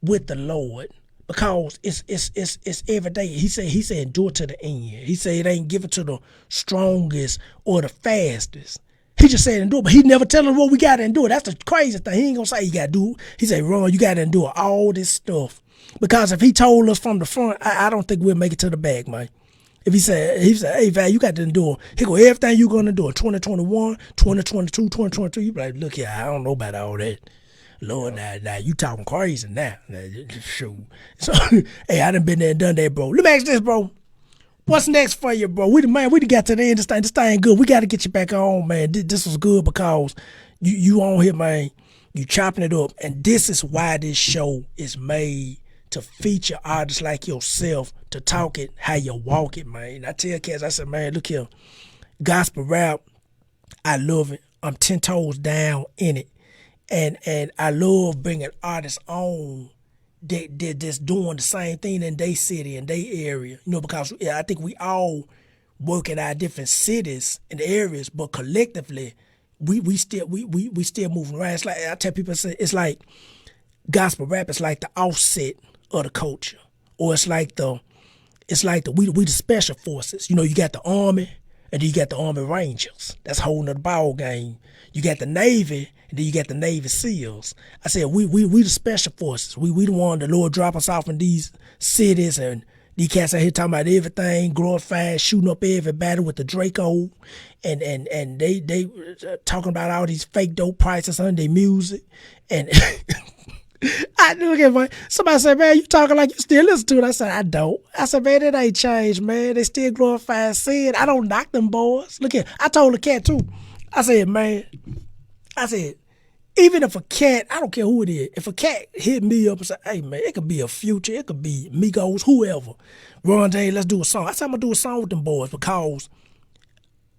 with the Lord. Because it's every day. He said endure to the end. He said it ain't given to the strongest or the fastest. He just said endure, but he never tell us what we gotta endure. That's the crazy thing. He ain't gonna say you gotta do. He said, Ron, you gotta endure all this stuff. Because if he told us from the front, I don't think we'll make it to the back, man. If he said, hey, Val, you got to endure. He go, everything you gonna endure, 2021, 2022, 2023. You be like, look here, I don't know about all that. Lord, now you talking crazy now. Shoot. So, hey, I done been there and done that, bro. Let me ask this, bro. What's next for you, bro? We done got to the end of this thing. This thing good. We got to get you back on, man. This was good because you on here, man. You chopping it up. And this is why this show is made, to feature artists like yourself, to talk it how you walk it, man. And I tell cats, I said, man, look here. Gospel rap, I love it. I'm 10 toes down in it. And I love bringing artists on that's doing the same thing in their city, in their area. You know, because I think we all work in our different cities and areas, but collectively, we still moving around. It's like I tell people, it's like gospel rap is like the offset of the culture, or it's like the we the special forces. You know, you got the Army, and then you got the Army Rangers. That's holding the ball game. You got the Navy, and then you got the Navy SEALs. I said we the special forces. We the one the Lord drop us off in these cities and These cats out here talking about everything, glorifying, shooting up everybody with the Draco, and they talking about all these fake dope prices on their music, and I look at somebody said, man, you talking like you still listen to it. I said, I don't. I said, man, it ain't changed, man. They still glorifying sin. I don't knock them boys. Look at, I told the cat too. I said, man, even if a cat, I don't care who it is, if a cat hit me up and say, hey, man, it could be a Future, it could be Migos, whoever. Ron Day, let's do a song. I said, I'm going to do a song with them boys because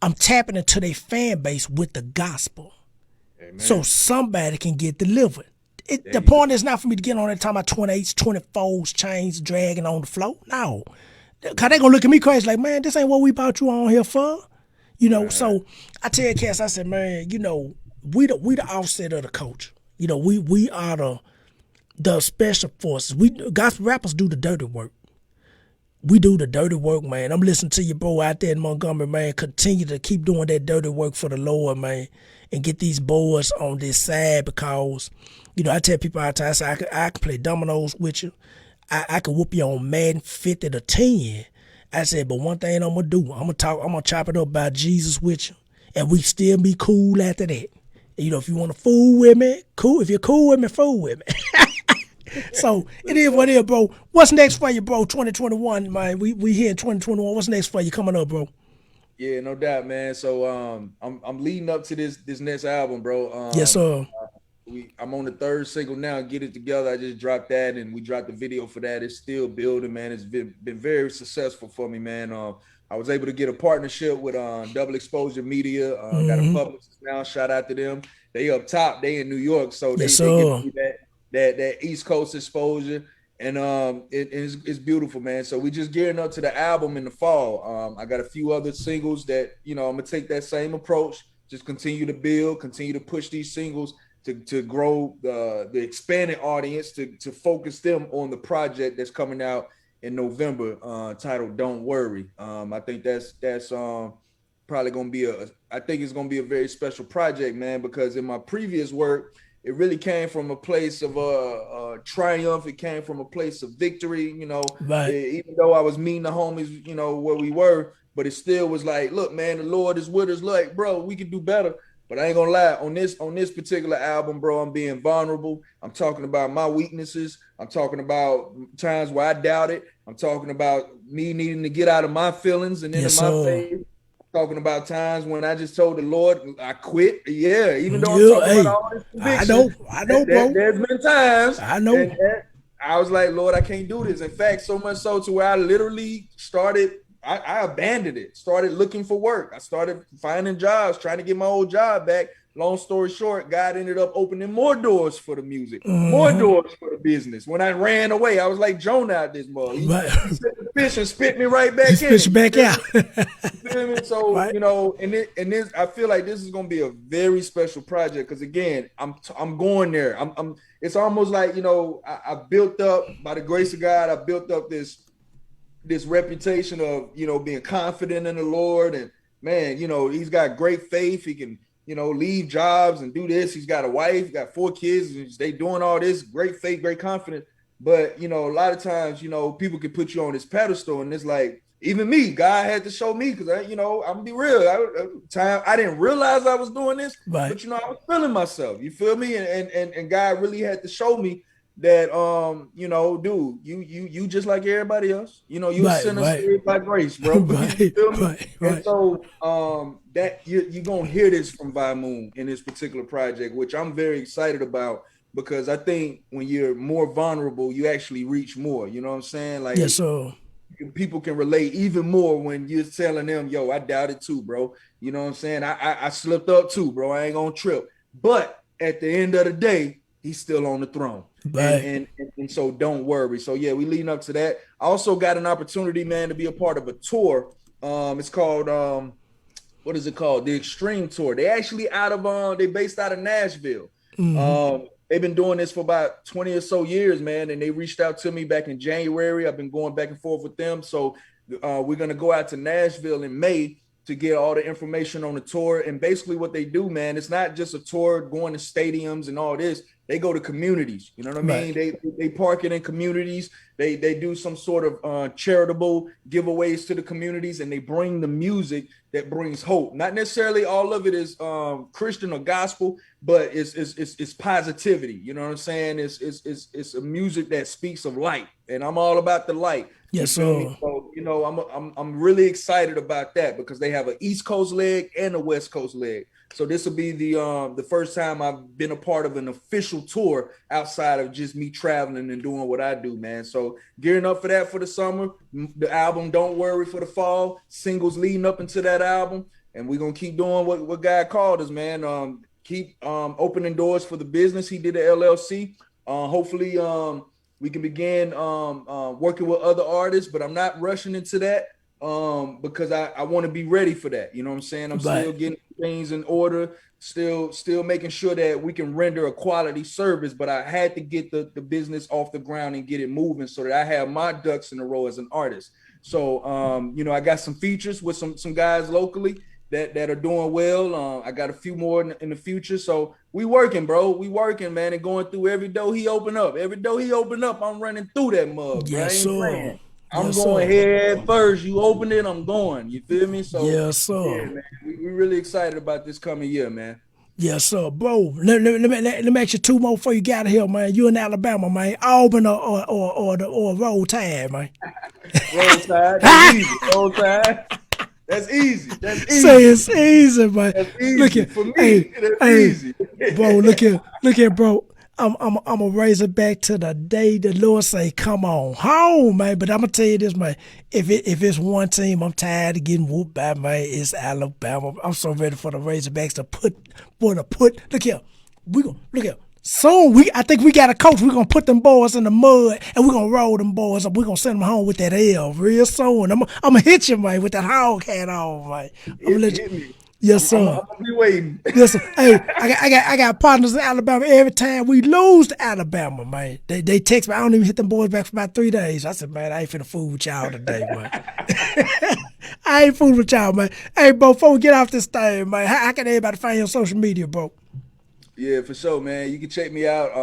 I'm tapping into their fan base with the gospel. Amen. So somebody can get delivered. The point is not for me to get on that time about 28s, 24s, chains dragging on the floor. No. Because they going to look at me crazy like, man, this ain't what we brought you on here for. You know, so I tell cats, I said, man, you know, we the offset of the culture. You know, we are the special forces. Gospel rappers do the dirty work. We do the dirty work, man. I'm listening to your bro out there in Montgomery, man. Continue to keep doing that dirty work for the Lord, man, and get these boys on this side because, you know, I tell people all the time, I say, I can play dominoes with you. I can whoop you on Madden 50 to 10. I said, but one thing I'm gonna do, I'm gonna chop it up about Jesus with you, and we still be cool after that. You know, if you want to fool with me, cool. If you're cool with me, fool with me. So it is what it is, bro. What's next for you, bro? 2021, man. We here in 2021. What's next for you coming up, bro? Yeah, no doubt, man. So I'm leading up to this next album, bro. Yes, sir. I'm on the third single now. Get It Together. I just dropped that, and we dropped the video for that. It's still building, man. It's been very successful for me, man. I was able to get a partnership with Double Exposure Media. Got a publicist now. Shout out to them. They up top. They in New York, so they give me that East Coast exposure, and it's beautiful, man. So we just gearing up to the album in the fall. I got a few other singles that, you know, I'm gonna take that same approach. Just continue to build, continue to push these singles to grow the expanded audience, to focus them on the project that's coming out in November, titled Don't Worry. I think that's probably gonna be I think it's gonna be a very special project, man, because in my previous work, it really came from a place of triumph. It came from a place of victory, you know, right. Even though I was meeting the homies, you know, where we were, but it still was like, look, man, the Lord is with us. Like, bro, we can do better. But I ain't gonna lie, on this particular album, bro, I'm being vulnerable. I'm talking about my weaknesses. I'm talking about times where I doubted. I'm talking about me needing to get out of my feelings and into my faith. I'm talking about times when I just told the Lord I quit. Yeah, even though I'm talking about all this conviction. I know, bro. There's been times. I know. And I was like, Lord, I can't do this. In fact, so much so to where I literally started. I abandoned it, started looking for work. I started finding jobs, trying to get my old job back. Long story short, God ended up opening more doors for the music, more doors for the business. When I ran away, I was like Jonah out this mug. He set the fish and spit me right back in. Fish back out. So, you know, and this, I feel like this is going to be a very special project because, again, I'm going there. It's almost like, you know, I built up, by the grace of God, I built up this reputation of, you know, being confident in the Lord, and man, you know, he's got great faith. He can, you know, leave jobs and do this. He's got a wife, got 4 kids, and they doing all this, great faith, great confidence. But, you know, a lot of times, you know, people can put you on this pedestal, and it's like, even me, God had to show me, because you know, I'm gonna be real. I didn't realize I was doing this, but you know, I was feeling myself. You feel me? And God really had to show me that you know, dude, you just like everybody else. You know, you a sinner saved by grace, bro. You feel me? And so that you're gonna hear this from VENMO in this particular project, which I'm very excited about, because I think when you're more vulnerable, you actually reach more. You know what I'm saying? Like, yes, sir. People can relate even more when you're telling them, yo, I doubted too, bro. You know what I'm saying? I slipped up too, bro. I ain't gonna trip. But at the end of the day, he's still on the throne. And so don't worry. So yeah, we leading up to that. I also got an opportunity, man, to be a part of a tour. It's called what is it called? The Extreme Tour. They actually they based out of Nashville. They've been doing this for about 20 or so years, man. And they reached out to me back in January. I've been going back and forth with them. So we're gonna go out to Nashville in May to get all the information on the tour. And basically what they do, man, it's not just a tour going to stadiums and all this. they go to communities. You know what I mean? They park it in communities. They do some sort of charitable giveaways to the communities, and they bring the music that brings hope. Not necessarily all of it is Christian or gospel, but it's positivity. You know what I'm saying? It's a music that speaks of light, and I'm all about the light. Yes, sir. So, you know, I'm really excited about that because they have an East Coast leg and a West Coast leg. So this will be the first time I've been a part of an official tour outside of just me traveling and doing what I do, man. So gearing up for that for the summer, the album Don't Worry for the fall, singles leading up into that album, and we're gonna keep doing what God called us, man. Keep opening doors for the business. He did an LLC. Hopefully we can begin working with other artists, but I'm not rushing into that because I want to be ready for that. You know what I'm saying? I'm still getting things in order, still making sure that we can render a quality service, but I had to get the business off the ground and get it moving so that I have my ducks in a row as an artist. So, you know, I got some features with some guys locally that are doing well. I got a few more in the future. So we working, bro. We working, man, and going through every door he open up. Every door he open up, I'm running through that mug. Yes, sir. I'm going head first. You open it, I'm going. You feel me? So yes, sir. Yeah, man. We really excited about this coming year, man. Yes, sir, bro. Let me ask you two more before you get out of here, man. You in Alabama, man. Auburn or Roll Tide, man. Roll Tide. That's easy. Roll Tide. That's easy. That's easy. Say it's easy, man. That's easy. Look at, for me. That's easy. Bro, look here, bro. I'm gonna raise it back to the day the Lord say, "Come on home, man." But I'm gonna tell you this, man. If it's one team I'm tired of getting whooped by, man, it's Alabama. I'm so ready for the Razorbacks to put. Look here, look here. Soon I think we got a coach. We're gonna put them boys in the mud and we're gonna roll them boys up. We're gonna send them home with that L real soon. I'm gonna hit you, man, with that hog hat on, man. Hit me. Yes, sir. I'm gonna be waiting. Yes, sir. Hey, I got partners in Alabama. Every time we lose to Alabama, man, they text me. I don't even hit them boys back for about 3 days. I said, man, I ain't finna fool with y'all today, man. I ain't fooling with y'all, man. Hey, bro, before we get off this thing, man, how can everybody find you on social media, bro? Yeah, for sure, man. You can check me out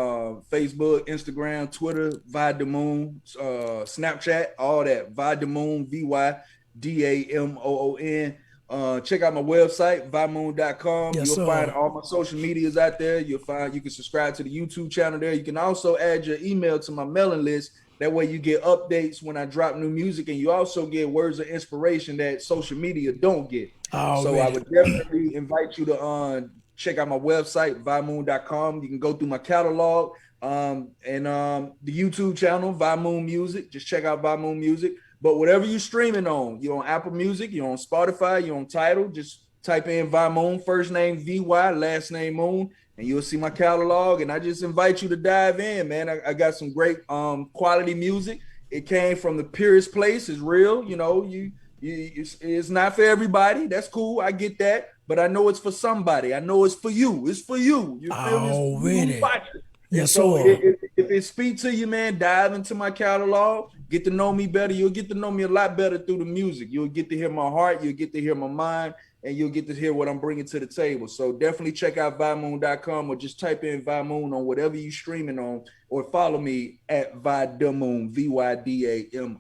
Facebook, Instagram, Twitter, VyDamoon, Snapchat, all that. VyDamoon, VYDAMOON. Check out my website, vymoon.com. Yes, You'll find all my social medias out there. You can subscribe to the YouTube channel there. You can also add your email to my mailing list. That way you get updates when I drop new music, and you also get words of inspiration that social media don't get. So I would definitely invite you to check out my website, vymoon.com. You can go through my catalog and the YouTube channel, VyMoon Music. Just check out VyMoon Music. But whatever you're streaming on, you're on Apple Music, you're on Spotify, you're on Tidal, just type in VyMoon, first name VY, last name Moon, and you'll see my catalog. And I just invite you to dive in, man. I got some great quality music. It came from the purest place. It's real. You know, it's not for everybody. That's cool. I get that. But I know it's for somebody. I know it's for you. It's for you. You feel me? Yes, so sir. If it speaks to you, man, dive into my catalog. Get to know me better. You'll get to know me a lot better through the music. You'll get to hear my heart. You'll get to hear my mind. And you'll get to hear what I'm bringing to the table. So definitely check out vymoon.com or just type in VyMoon on whatever you're streaming on, or follow me at VyDamoon, VYDAMOON.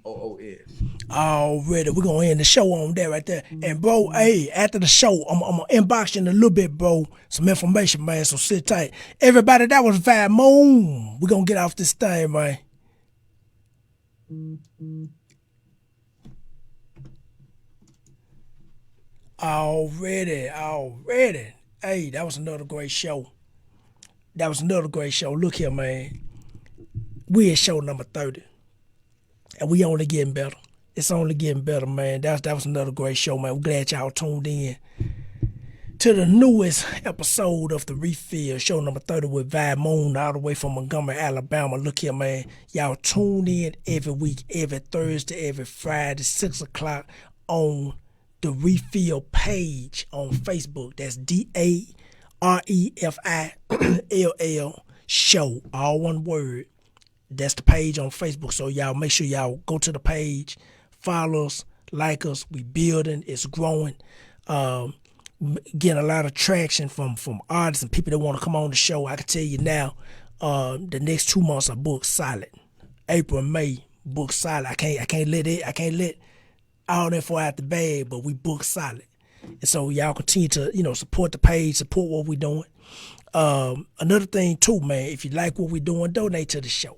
Already, we're going to end the show on that right there. And, bro, hey, after the show, I'm going to inbox you in a little bit, bro, some information, man, so sit tight. Everybody, that was VyMoon. We're going to get off this thing, man. Already. Hey, that was another great show. Look here, man. We at show number 30. And we only getting better. It's only getting better, man. That was another great show, man. We're glad y'all tuned in to the newest episode of The Refill, show number 30 with VyMoon, all the way from Montgomery, Alabama. Look here, man. Y'all tune in every week, every Thursday, every Friday, 6 o'clock on The Refill page on Facebook. That's DAREFILL show, all one word. That's the page on Facebook. So y'all make sure y'all go to the page, follow us, like us. We building, it's growing. Getting a lot of traction from artists and people that want to come on the show. I can tell you now, The next 2 months are booked solid. April and May booked solid. I can't let all that for out the bag, but we booked solid. And so y'all continue to, support the page, support what we're doing. Another thing too, man, if you like what we're doing, donate to the show.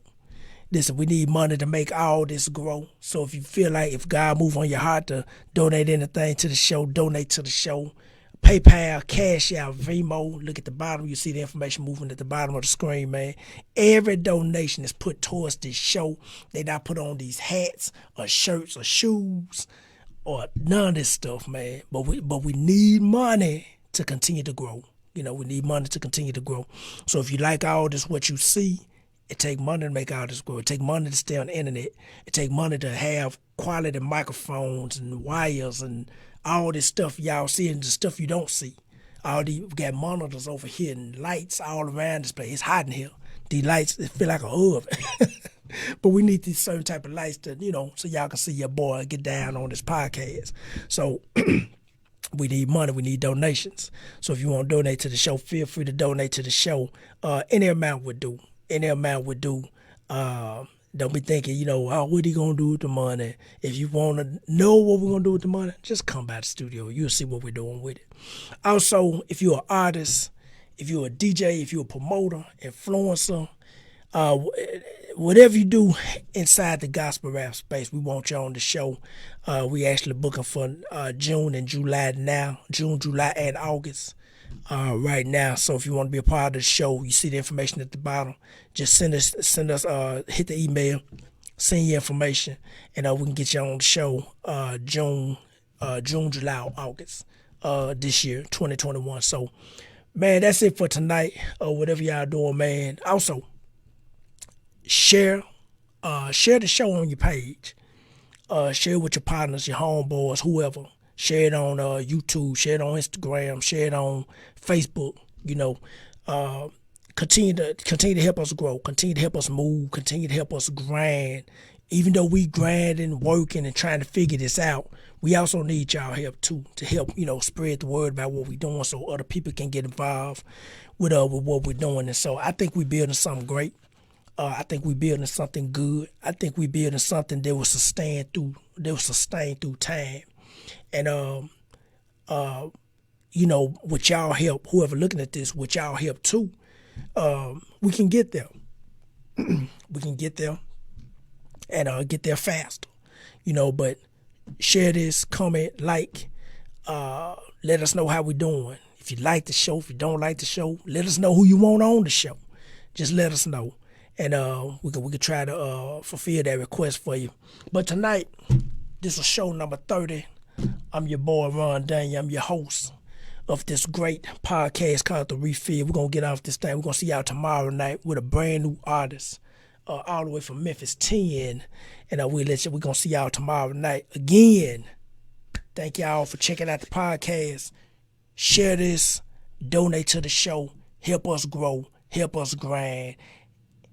Listen, we need money to make all this grow. So if you feel like if God move on your heart to donate anything to the show, donate to the show. PayPal, Cash Out, VENMO. Look at the bottom. You see the information moving at the bottom of the screen, man. Every donation is put towards this show. They not put on these hats or shirts or shoes or none of this stuff, man. But we need money to continue to grow. We need money to continue to grow. So if you like all this, what you see, it take money to make all this grow. It take money to stay on the internet. It take money to have quality microphones and wires and all this stuff y'all see and the stuff you don't see. We got monitors over here and lights all around this place. It's hot in here. These lights, it feel like a oven. But we need these certain type of lights to, so y'all can see your boy get down on this podcast. So we need money. We need donations. So if you want to donate to the show, feel free to donate to the show. Any amount would do. Any amount would do. Don't be thinking, what are you going to do with the money? If you want to know what we're going to do with the money, just come by the studio. You'll see what we're doing with it. Also, if you're an artist, if you're a DJ, if you're a promoter, influencer, whatever you do inside the gospel rap space, we want you on the show. We actually booking for June and July now. June, July, and August. Right now. So if you want to be a part of the show, you see the information at the bottom. Just send us, hit the email, send your information, and we can get you on the show June, July, or August this year, 2021. So, man, that's it for tonight. Whatever y'all doing, man. Also, share the show on your page. Share it with your partners, your homeboys, whoever. Share it on YouTube, share it on Instagram, share it on Facebook. Continue to help us grow, continue to help us move, continue to help us grind. Even though we grinding, working, and trying to figure this out, we also need y'all help too to help spread the word about what we're doing so other people can get involved with what we're doing. And so I think we're building something great. I think we're building something good. I think we're building something that will sustain through time. And, with y'all help, whoever looking at this, with y'all help too, we can get there. We can get there and get there faster, but share this, comment, like, let us know how we're doing. If you like the show, if you don't like the show, let us know who you want on the show. Just let us know. And we can try to fulfill that request for you. But tonight, this is show number 30. I'm your boy, Ron Daniel. I'm your host of this great podcast called The Refill. We're going to get off this thing. We're going to see y'all tomorrow night with a brand new artist all the way from Memphis 10. And we're going to see y'all tomorrow night. Again, thank y'all for checking out the podcast. Share this. Donate to the show. Help us grow. Help us grind.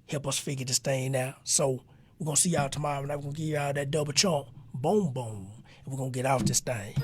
Help us figure this thing out. So we're going to see y'all tomorrow night. We're going to give y'all that double chunk. Boom, boom. We're going to get off this thing.